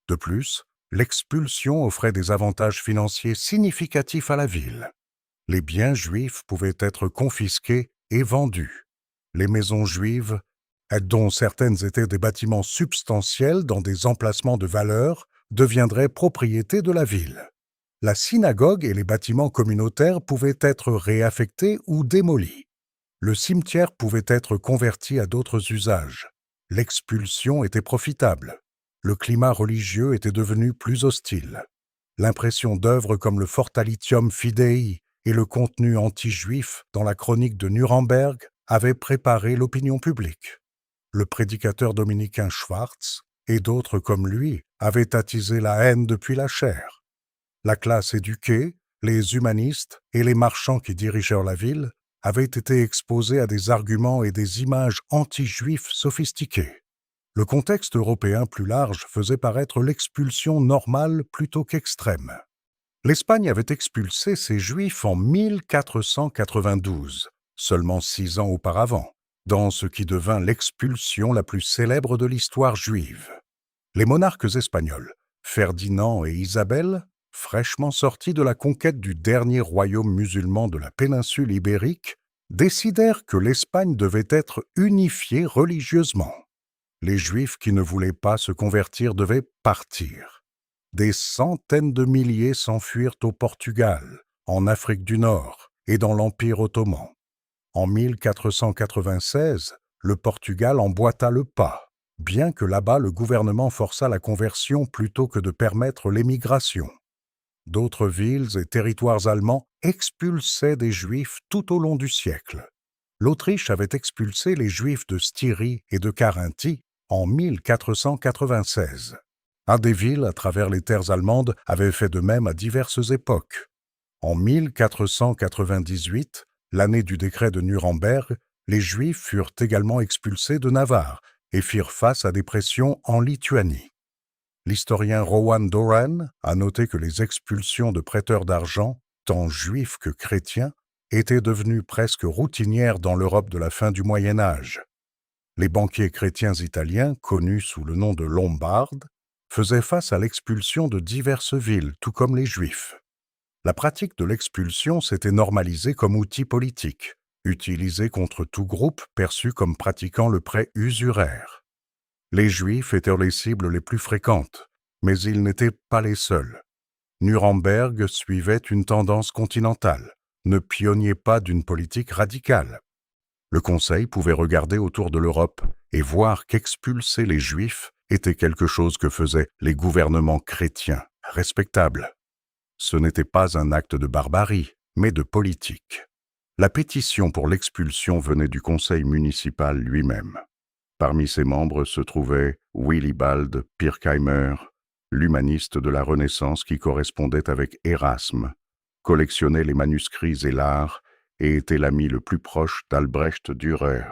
De plus, l'expulsion offrait des avantages financiers significatifs à la ville. Les biens juifs pouvaient être confisqués et vendus. Les maisons juives, dont certaines étaient des bâtiments substantiels dans des emplacements de valeur, deviendraient propriété de la ville. La synagogue et les bâtiments communautaires pouvaient être réaffectés ou démolis. Le cimetière pouvait être converti à d'autres usages. L'expulsion était profitable. Le climat religieux était devenu plus hostile. L'impression d'œuvres comme le Fortalitium Fidei et le contenu anti-juif dans la chronique de Nuremberg avaient préparé l'opinion publique. Le prédicateur dominicain Schwartz et d'autres comme lui avaient attisé la haine depuis la chair. La classe éduquée, les humanistes et les marchands qui dirigèrent la ville avaient été exposés à des arguments et des images anti-juifs sophistiquées. Le contexte européen plus large faisait paraître l'expulsion normale plutôt qu'extrême. L'Espagne avait expulsé ses Juifs en 1492, seulement 6 ans auparavant, dans ce qui devint l'expulsion la plus célèbre de l'histoire juive. Les monarques espagnols, Ferdinand et Isabelle, fraîchement sortis de la conquête du dernier royaume musulman de la péninsule ibérique, décidèrent que l'Espagne devait être unifiée religieusement. Les Juifs qui ne voulaient pas se convertir devaient partir. Des centaines de milliers s'enfuirent au Portugal, en Afrique du Nord et dans l'Empire ottoman. En 1496, le Portugal emboîta le pas, bien que là-bas le gouvernement forçât la conversion plutôt que de permettre l'émigration. D'autres villes et territoires allemands expulsaient des Juifs tout au long du siècle. L'Autriche avait expulsé les Juifs de Styrie et de Carinthie en 1496. Des villes à travers les terres allemandes avaient fait de même à diverses époques. En 1498, l'année du décret de Nuremberg, les Juifs furent également expulsés de Navarre et firent face à des pressions en Lituanie. L'historien Rowan Doran a noté que les expulsions de prêteurs d'argent, tant juifs que chrétiens, étaient devenues presque routinières dans l'Europe de la fin du Moyen Âge. Les banquiers chrétiens italiens, connus sous le nom de Lombards, faisaient face à l'expulsion de diverses villes, tout comme les Juifs. La pratique de l'expulsion s'était normalisée comme outil politique, utilisé contre tout groupe perçu comme pratiquant le prêt usuraire. Les Juifs étaient les cibles les plus fréquentes, mais ils n'étaient pas les seuls. Nuremberg suivait une tendance continentale, ne pionnier pas d'une politique radicale. Le Conseil pouvait regarder autour de l'Europe et voir qu'expulser les Juifs était quelque chose que faisaient les gouvernements chrétiens, respectables. Ce n'était pas un acte de barbarie, mais de politique. La pétition pour l'expulsion venait du conseil municipal lui-même. Parmi ses membres se trouvait Willibald Pirkheimer, l'humaniste de la Renaissance qui correspondait avec Erasme, collectionnait les manuscrits et l'art et était l'ami le plus proche d'Albrecht Dürer.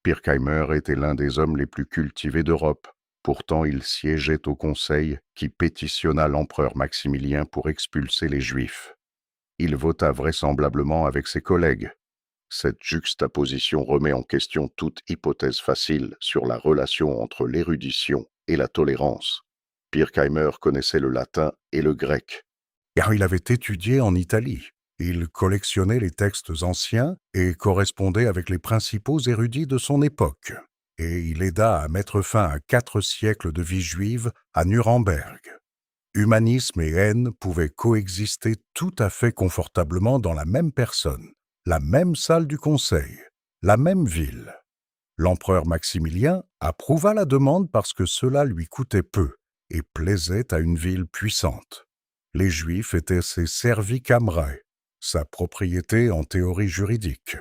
Pirkheimer était l'un des hommes les plus cultivés d'Europe. Pourtant, il siégeait au Conseil qui pétitionna l'empereur Maximilien pour expulser les Juifs. Il vota vraisemblablement avec ses collègues. Cette juxtaposition remet en question toute hypothèse facile sur la relation entre l'érudition et la tolérance. Pirkheimer connaissait le latin et le grec, car il avait étudié en Italie. Il collectionnait les textes anciens et correspondait avec les principaux érudits de son époque. Et il aida à mettre fin à 4 siècles de vie juive à Nuremberg. Humanisme et haine pouvaient coexister tout à fait confortablement dans la même personne, la même salle du conseil, la même ville. L'empereur Maximilien approuva la demande parce que cela lui coûtait peu et plaisait à une ville puissante. Les Juifs étaient ses servicamerae, sa propriété en théorie juridique.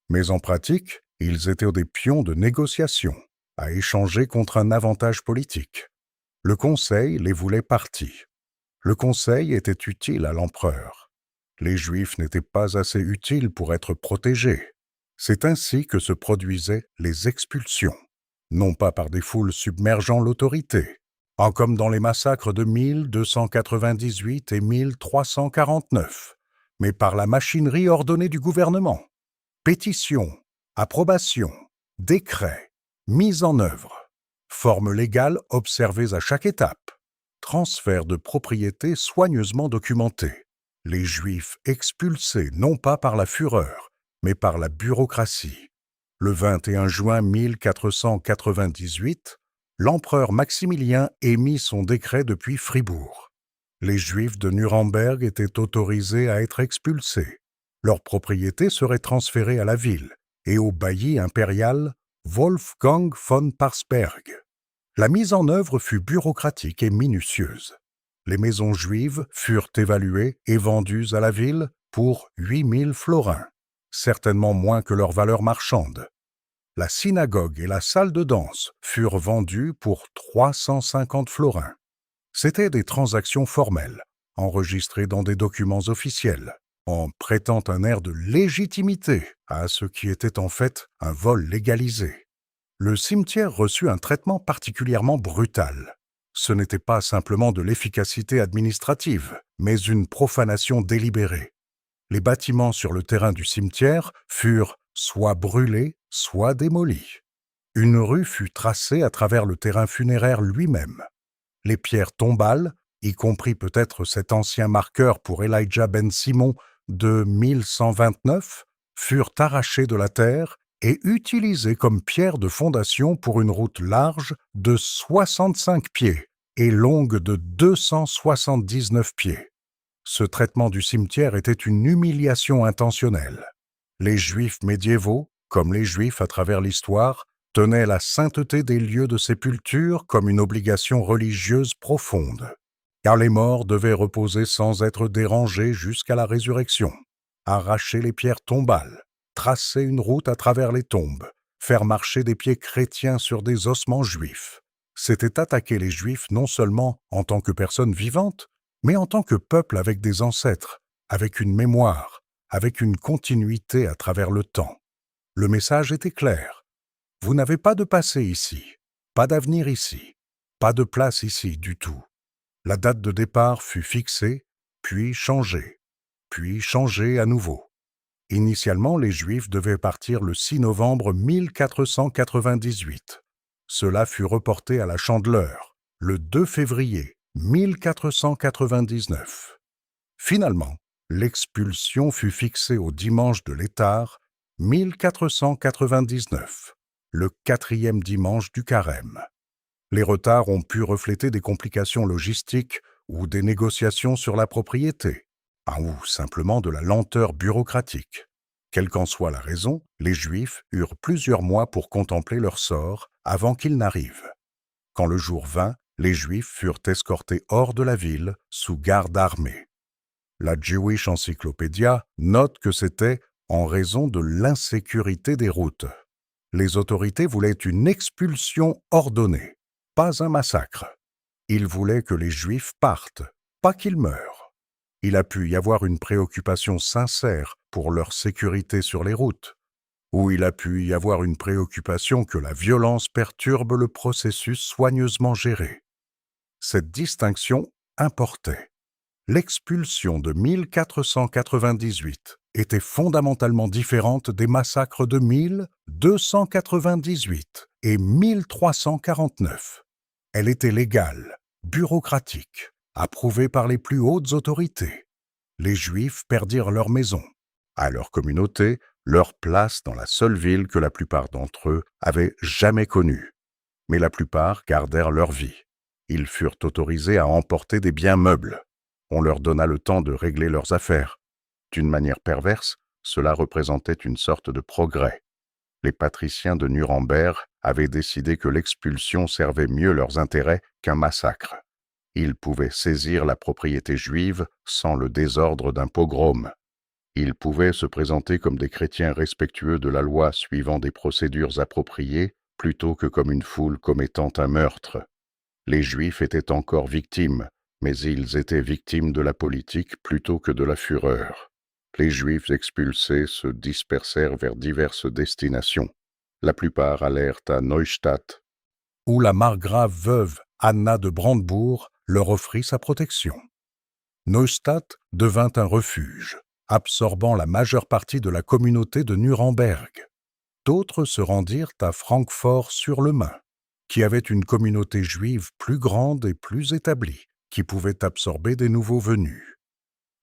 Mais en pratique, ils étaient des pions de négociation, à échanger contre un avantage politique. Le Conseil les voulait partis. Le Conseil était utile à l'empereur. Les Juifs n'étaient pas assez utiles pour être protégés. C'est ainsi que se produisaient les expulsions, non pas par des foules submergeant l'autorité, comme dans les massacres de 1298 et 1349, mais par la machinerie ordonnée du gouvernement. Pétition, approbation, décret, mise en œuvre, formes légales observées à chaque étape, transfert de propriété soigneusement documenté, les Juifs expulsés non pas par la fureur, mais par la bureaucratie. Le 21 juin 1498, l'empereur Maximilien émit son décret depuis Fribourg. Les Juifs de Nuremberg étaient autorisés à être expulsés. Leurs propriétés seraient transférées à la ville et au bailli impérial Wolfgang von Parsberg. La mise en œuvre fut bureaucratique et minutieuse. Les maisons juives furent évaluées et vendues à la ville pour 8000 florins, certainement moins que leur valeur marchande. La synagogue et la salle de danse furent vendues pour 350 florins. C'étaient des transactions formelles, enregistrées dans des documents officiels, en prêtant un air de légitimité à ce qui était en fait un vol légalisé. Le cimetière reçut un traitement particulièrement brutal. Ce n'était pas simplement de l'efficacité administrative, mais une profanation délibérée. Les bâtiments sur le terrain du cimetière furent soit brûlés, soit démolis. Une rue fut tracée à travers le terrain funéraire lui-même. Les pierres tombales, y compris peut-être cet ancien marqueur pour Elijah ben Simon de 1129, furent arrachées de la terre et utilisées comme pierres de fondation pour une route large de 65 pieds et longue de 279 pieds. Ce traitement du cimetière était une humiliation intentionnelle. Les Juifs médiévaux, comme les Juifs à travers l'histoire, tenaient la sainteté des lieux de sépulture comme une obligation religieuse profonde, car les morts devaient reposer sans être dérangés jusqu'à la résurrection. Arracher les pierres tombales, tracer une route à travers les tombes, faire marcher des pieds chrétiens sur des ossements juifs. C'était attaquer les Juifs non seulement en tant que personnes vivantes, mais en tant que peuple avec des ancêtres, avec une mémoire, avec une continuité à travers le temps. Le message était clair. Vous n'avez pas de passé ici, pas d'avenir ici, pas de place ici du tout. La date de départ fut fixée, puis changée à nouveau. Initialement, les Juifs devaient partir le 6 novembre 1498. Cela fut reporté à la Chandeleur, le 2 février 1499. Finalement, l'expulsion fut fixée au dimanche de l'Étard 1499, le 4e dimanche du Carême. Les retards ont pu refléter des complications logistiques ou des négociations sur la propriété, ou simplement de la lenteur bureaucratique. Quelle qu'en soit la raison, les Juifs eurent plusieurs mois pour contempler leur sort avant qu'il n'arrive. Quand le jour vint, les Juifs furent escortés hors de la ville sous garde armée. La Jewish Encyclopedia note que c'était en raison de l'insécurité des routes. Les autorités voulaient une expulsion ordonnée, pas un massacre. Ils voulaient que les Juifs partent, pas qu'ils meurent. Il a pu y avoir une préoccupation sincère pour leur sécurité sur les routes, ou il a pu y avoir une préoccupation que la violence perturbe le processus soigneusement géré. Cette distinction importait. L'expulsion de 1498 était fondamentalement différente des massacres de 1298 et 1349. Elle était légale, bureaucratique, approuvée par les plus hautes autorités. Les Juifs perdirent leur maison, à leur communauté, leur place dans la seule ville que la plupart d'entre eux avaient jamais connue. Mais la plupart gardèrent leur vie. Ils furent autorisés à emporter des biens meubles. On leur donna le temps de régler leurs affaires. D'une manière perverse, cela représentait une sorte de progrès. Les patriciens de Nuremberg avaient décidé que l'expulsion servait mieux leurs intérêts qu'un massacre. Ils pouvaient saisir la propriété juive sans le désordre d'un pogrom. Ils pouvaient se présenter comme des chrétiens respectueux de la loi suivant des procédures appropriées plutôt que comme une foule commettant un meurtre. Les Juifs étaient encore victimes, mais ils étaient victimes de la politique plutôt que de la fureur. Les Juifs expulsés se dispersèrent vers diverses destinations. La plupart allèrent à Neustadt, où la margrave veuve Anna de Brandebourg leur offrit sa protection. Neustadt devint un refuge, absorbant la majeure partie de la communauté de Nuremberg. D'autres se rendirent à Francfort-sur-le-Main, qui avait une communauté juive plus grande et plus établie, qui pouvait absorber des nouveaux venus.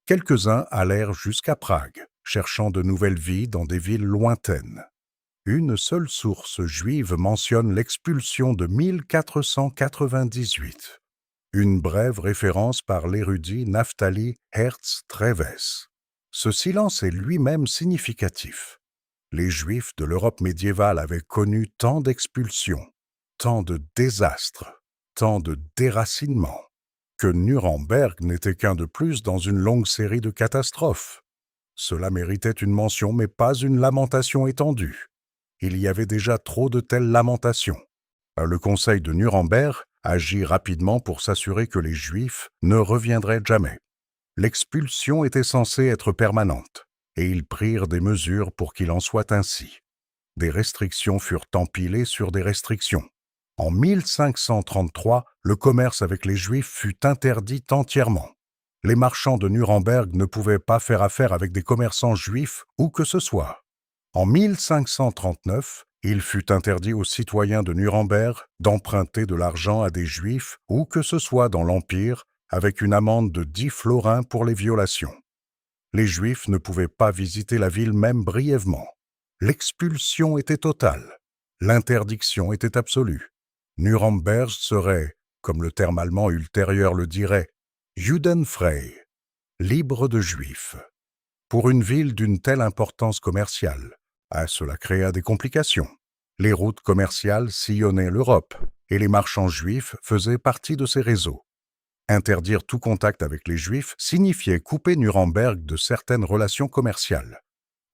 Quelques-uns allèrent jusqu'à Prague, cherchant de nouvelles vies dans des villes lointaines. Une seule source juive mentionne l'expulsion de 1498. Une brève référence par l'érudit Naphtali Herz Treves. Ce silence est lui-même significatif. Les Juifs de l'Europe médiévale avaient connu tant d'expulsions, tant de désastres, tant de déracinements, que Nuremberg n'était qu'un de plus dans une longue série de catastrophes. Cela méritait une mention, mais pas une lamentation étendue. Il y avait déjà trop de telles lamentations. Le Conseil de Nuremberg agit rapidement pour s'assurer que les Juifs ne reviendraient jamais. L'expulsion était censée être permanente, et ils prirent des mesures pour qu'il en soit ainsi. Des restrictions furent empilées sur des restrictions. En 1533, le commerce avec les Juifs fut interdit entièrement. Les marchands de Nuremberg ne pouvaient pas faire affaire avec des commerçants juifs où que ce soit. En 1539, il fut interdit aux citoyens de Nuremberg d'emprunter de l'argent à des Juifs où que ce soit dans l'Empire, avec une amende de 10 florins pour les violations. Les Juifs ne pouvaient pas visiter la ville même brièvement. L'expulsion était totale. L'interdiction était absolue. Nuremberg serait, comme le terme allemand ultérieur le dirait, Judenfrei, libre de Juifs. Pour une ville d'une telle importance commerciale, cela créa des complications. Les routes commerciales sillonnaient l'Europe, et les marchands juifs faisaient partie de ces réseaux. Interdire tout contact avec les Juifs signifiait couper Nuremberg de certaines relations commerciales.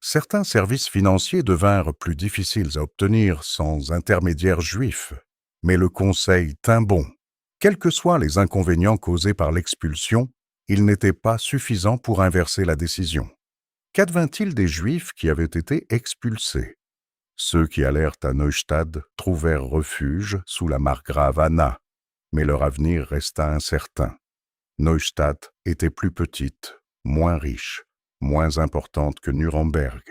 Certains services financiers devinrent plus difficiles à obtenir sans intermédiaires juifs, mais le Conseil tint bon. Quels que soient les inconvénients causés par l'expulsion, il n'était pas suffisant pour inverser la décision. Qu'advint-il des Juifs qui avaient été expulsés? Ceux qui allèrent à Neustadt trouvèrent refuge sous la margrave Anna, mais leur avenir resta incertain. Neustadt était plus petite, moins riche, moins importante que Nuremberg.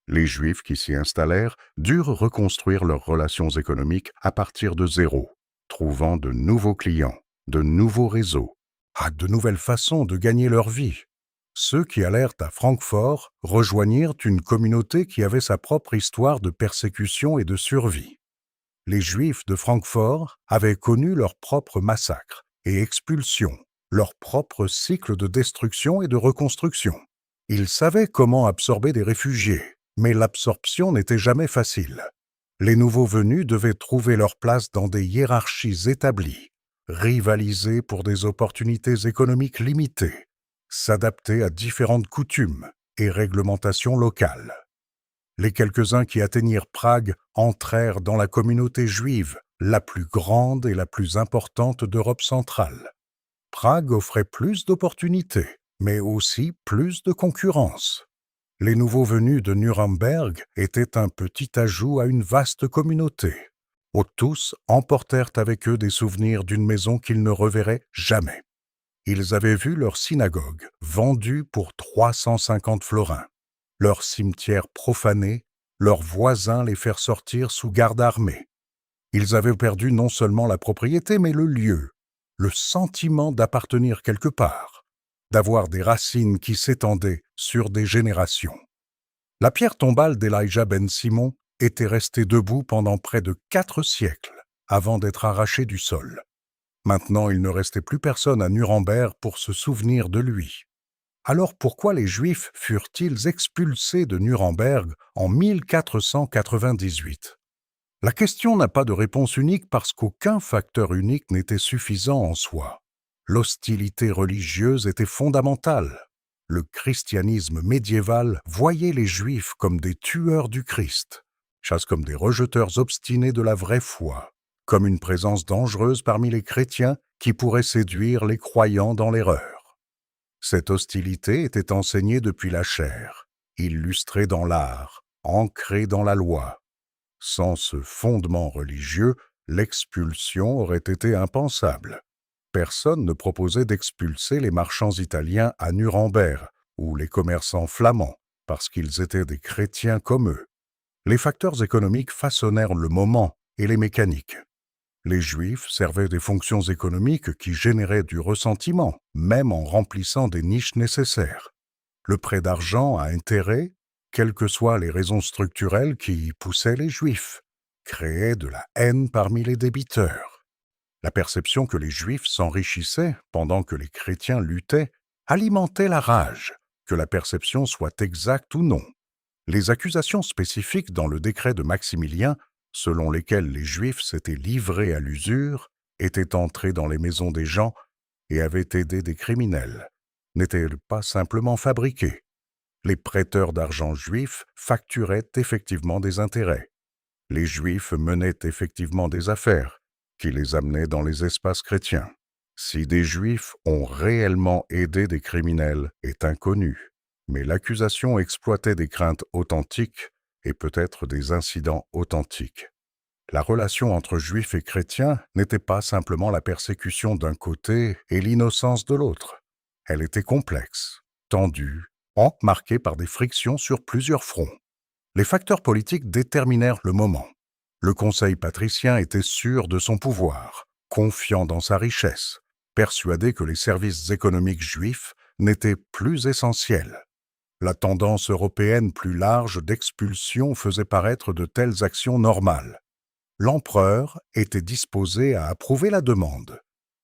Les Juifs qui s'y installèrent durent reconstruire leurs relations économiques à partir de zéro, trouvant de nouveaux clients, de nouveaux réseaux, de nouvelles façons de gagner leur vie. Ceux qui allèrent à Francfort rejoignirent une communauté qui avait sa propre histoire de persécution et de survie. Les Juifs de Francfort avaient connu leur propre massacre et expulsion, leur propre cycle de destruction et de reconstruction. Ils savaient comment absorber des réfugiés, mais l'absorption n'était jamais facile. Les nouveaux venus devaient trouver leur place dans des hiérarchies établies, rivaliser pour des opportunités économiques limitées, s'adapter à différentes coutumes et réglementations locales. Les quelques-uns qui atteignirent Prague entrèrent dans la communauté juive, la plus grande et la plus importante d'Europe centrale. Prague offrait plus d'opportunités, mais aussi plus de concurrence. Les nouveaux venus de Nuremberg étaient un petit ajout à une vaste communauté. Tous emportèrent avec eux des souvenirs d'une maison qu'ils ne reverraient jamais. Ils avaient vu leur synagogue vendue pour 350 florins, leur cimetière profané, leurs voisins les faire sortir sous garde armée. Ils avaient perdu non seulement la propriété, mais le lieu, le sentiment d'appartenir quelque part, d'avoir des racines qui s'étendaient sur des générations. La pierre tombale d'Elijah ben Simon était restée debout pendant près de 4 siècles avant d'être arrachée du sol. Maintenant, il ne restait plus personne à Nuremberg pour se souvenir de lui. Alors pourquoi les Juifs furent-ils expulsés de Nuremberg en 1498 ? La question n'a pas de réponse unique parce qu'aucun facteur unique n'était suffisant en soi. L'hostilité religieuse était fondamentale. Le christianisme médiéval voyait les Juifs comme des tueurs du Christ, chasse comme des rejeteurs obstinés de la vraie foi, comme une présence dangereuse parmi les chrétiens qui pourrait séduire les croyants dans l'erreur. Cette hostilité était enseignée depuis la chair, illustrée dans l'art, ancrée dans la loi. Sans ce fondement religieux, l'expulsion aurait été impensable. Personne ne proposait d'expulser les marchands italiens à Nuremberg ou les commerçants flamands, parce qu'ils étaient des chrétiens comme eux. Les facteurs économiques façonnèrent le moment et les mécaniques. Les Juifs servaient des fonctions économiques qui généraient du ressentiment, même en remplissant des niches nécessaires. Le prêt d'argent à intérêt, quelles que soient les raisons structurelles qui poussaient les Juifs, créaient de la haine parmi les débiteurs. La perception que les Juifs s'enrichissaient pendant que les chrétiens luttaient alimentait la rage, que la perception soit exacte ou non. Les accusations spécifiques dans le décret de Maximilien, selon lesquelles les Juifs s'étaient livrés à l'usure, étaient entrés dans les maisons des gens et avaient aidé des criminels, n'étaient pas simplement fabriquées. Les prêteurs d'argent juifs facturaient effectivement des intérêts. Les Juifs menaient effectivement des affaires qui les amenaient dans les espaces chrétiens. Si des Juifs ont réellement aidé des criminels est inconnu, mais l'accusation exploitait des craintes authentiques et peut-être des incidents authentiques. La relation entre Juifs et chrétiens n'était pas simplement la persécution d'un côté et l'innocence de l'autre. Elle était complexe, tendue, marquée par des frictions sur plusieurs fronts. Les facteurs politiques déterminèrent le moment. Le conseil patricien était sûr de son pouvoir, confiant dans sa richesse, persuadé que les services économiques juifs n'étaient plus essentiels. La tendance européenne plus large d'expulsion faisait paraître de telles actions normales. L'empereur était disposé à approuver la demande.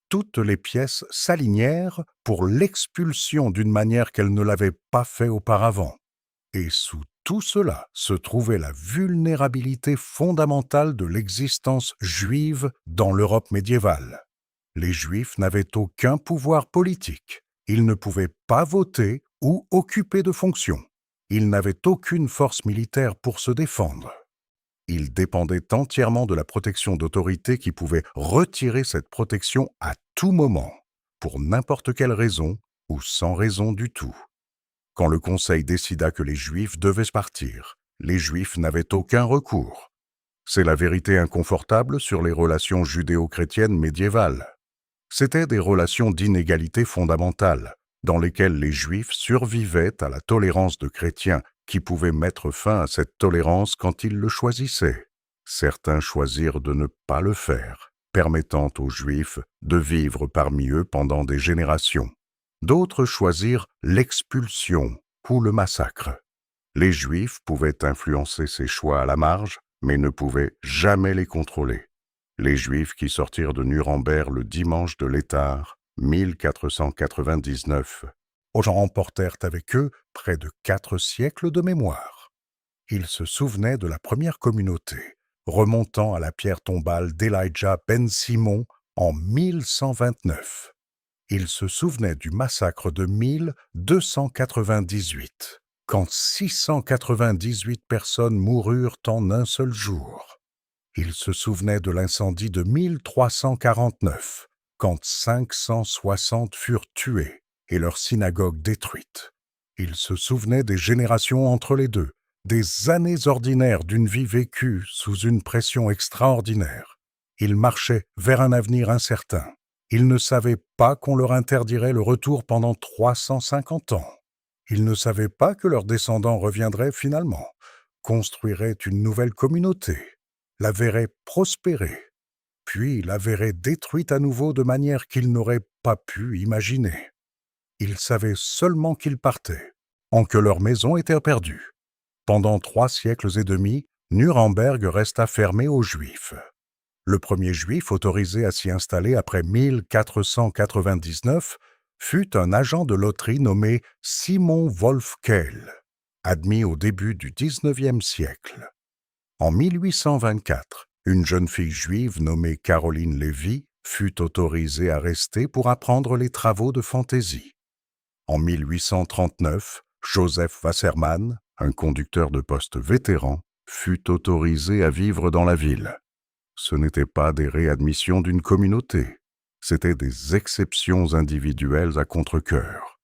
Toutes les pièces s'alignèrent pour l'expulsion d'une manière qu'elles ne l'avaient pas fait auparavant. Et sous tout cela se trouvait la vulnérabilité fondamentale de l'existence juive dans l'Europe médiévale. Les Juifs n'avaient aucun pouvoir politique. Ils ne pouvaient pas voter ou occuper de fonctions. Ils n'avaient aucune force militaire pour se défendre. Ils dépendaient entièrement de la protection d'autorités qui pouvaient retirer cette protection à tout moment, pour n'importe quelle raison ou sans raison du tout. Quand le Conseil décida que les Juifs devaient partir, les Juifs n'avaient aucun recours. C'est la vérité inconfortable sur les relations judéo-chrétiennes médiévales. C'étaient des relations d'inégalité fondamentale, dans lesquelles les Juifs survivaient à la tolérance de chrétiens qui pouvaient mettre fin à cette tolérance quand ils le choisissaient. Certains choisirent de ne pas le faire, permettant aux Juifs de vivre parmi eux pendant des générations. D'autres choisirent l'expulsion ou le massacre. Les Juifs pouvaient influencer ces choix à la marge, mais ne pouvaient jamais les contrôler. Les Juifs qui sortirent de Nuremberg le dimanche de l'Étard, 1499, emportèrent avec eux près de 4 siècles de mémoire. Ils se souvenaient de la première communauté, remontant à la pierre tombale d'Elijah ben Simon en 1129. Ils se souvenaient du massacre de 1298, quand 698 personnes moururent en un seul jour. Ils se souvenaient de l'incendie de 1349, quand 560 furent tués et leur synagogue détruite. Ils se souvenaient des générations entre les deux, des années ordinaires d'une vie vécue sous une pression extraordinaire. Ils marchaient vers un avenir incertain. Ils ne savaient pas qu'on leur interdirait le retour pendant 350 ans. Ils ne savaient pas que leurs descendants reviendraient finalement, construiraient une nouvelle communauté, la verraient prospérer, puis la verraient détruite à nouveau de manière qu'ils n'auraient pas pu imaginer. Ils savaient seulement qu'ils partaient, que leur maison était perdue. Pendant 3 siècles et demi, Nuremberg resta fermé aux Juifs. Le premier Juif autorisé à s'y installer après 1499 fut un agent de loterie nommé Simon Wolfkehl, admis au début du XIXe siècle. En 1824, une jeune fille juive nommée Caroline Lévy fut autorisée à rester pour apprendre les travaux de fantaisie. En 1839, Joseph Wassermann, un conducteur de poste vétéran, fut autorisé à vivre dans la ville. Ce n'étaient pas des réadmissions d'une communauté, c'étaient des exceptions individuelles à contre-cœur.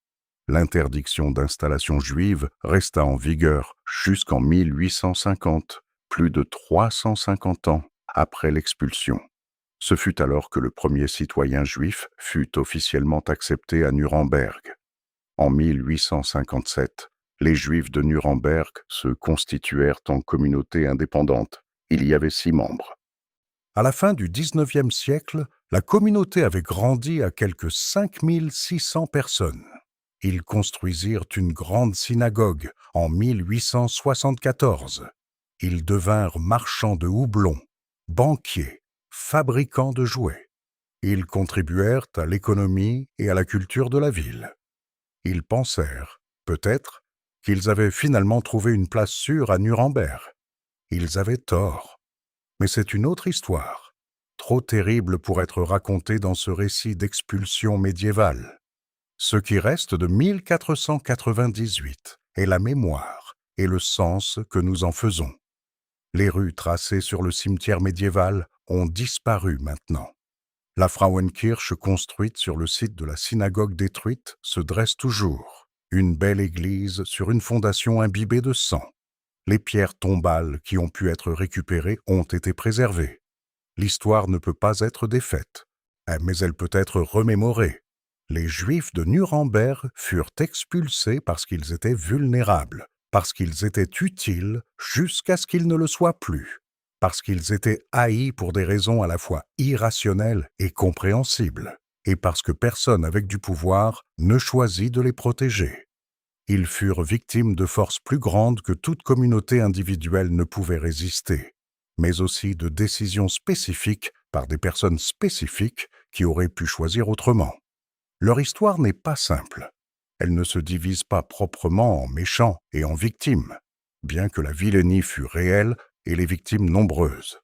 L'interdiction d'installation juive resta en vigueur jusqu'en 1850, plus de 350 ans après l'expulsion. Ce fut alors que le premier citoyen juif fut officiellement accepté à Nuremberg. En 1857, les Juifs de Nuremberg se constituèrent en communauté indépendante. Il y avait 6 membres. À la fin du XIXe siècle, la communauté avait grandi à quelque 5600 personnes. Ils construisirent une grande synagogue en 1874. Ils devinrent marchands de houblon, banquiers, fabricants de jouets. Ils contribuèrent à l'économie et à la culture de la ville. Ils pensèrent, peut-être, qu'ils avaient finalement trouvé une place sûre à Nuremberg. Ils avaient tort. Mais c'est une autre histoire, trop terrible pour être racontée dans ce récit d'expulsion médiévale. Ce qui reste de 1498 est la mémoire et le sens que nous en faisons. Les rues tracées sur le cimetière médiéval ont disparu maintenant. La Frauenkirche construite sur le site de la synagogue détruite se dresse toujours, une belle église sur une fondation imbibée de sang. Les pierres tombales qui ont pu être récupérées ont été préservées. L'histoire ne peut pas être défaite, mais elle peut être remémorée. Les Juifs de Nuremberg furent expulsés parce qu'ils étaient vulnérables, parce qu'ils étaient utiles jusqu'à ce qu'ils ne le soient plus, parce qu'ils étaient haïs pour des raisons à la fois irrationnelles et compréhensibles, et parce que personne avec du pouvoir ne choisit de les protéger. Ils furent victimes de forces plus grandes que toute communauté individuelle ne pouvait résister, mais aussi de décisions spécifiques par des personnes spécifiques qui auraient pu choisir autrement. Leur histoire n'est pas simple. Elle ne se divise pas proprement en méchants et en victimes, bien que la vilainie fût réelle et les victimes nombreuses.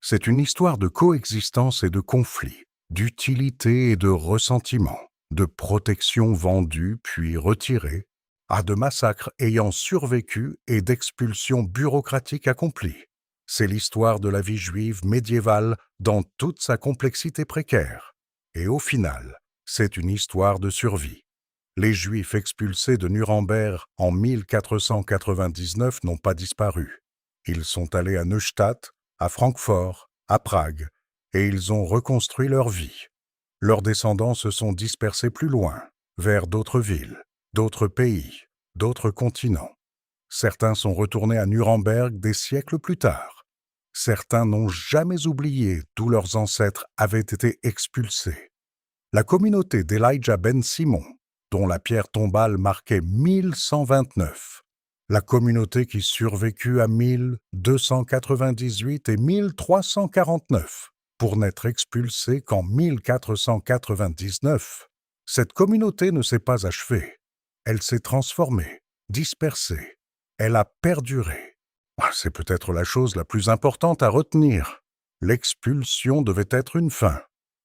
C'est une histoire de coexistence et de conflit, d'utilité et de ressentiment, de protection vendue puis retirée, à de massacres ayant survécu et d'expulsions bureaucratiques accomplies. C'est l'histoire de la vie juive médiévale dans toute sa complexité précaire. Et au final, c'est une histoire de survie. Les Juifs expulsés de Nuremberg en 1499 n'ont pas disparu. Ils sont allés à Neustadt, à Francfort, à Prague, et ils ont reconstruit leur vie. Leurs descendants se sont dispersés plus loin, vers d'autres villes, d'autres pays, d'autres continents. Certains sont retournés à Nuremberg des siècles plus tard. Certains n'ont jamais oublié d'où leurs ancêtres avaient été expulsés. La communauté d'Elijah ben Simon, dont la pierre tombale marquait 1129, la communauté qui survécut à 1298 et 1349, pour n'être expulsée qu'en 1499. Cette communauté ne s'est pas achevée. Elle s'est transformée, dispersée. Elle a perduré. C'est peut-être la chose la plus importante à retenir. L'expulsion devait être une fin.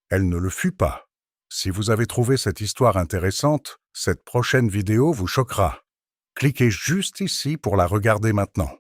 Elle ne le fut pas. Si vous avez trouvé cette histoire intéressante, cette prochaine vidéo vous choquera. Cliquez juste ici pour la regarder maintenant.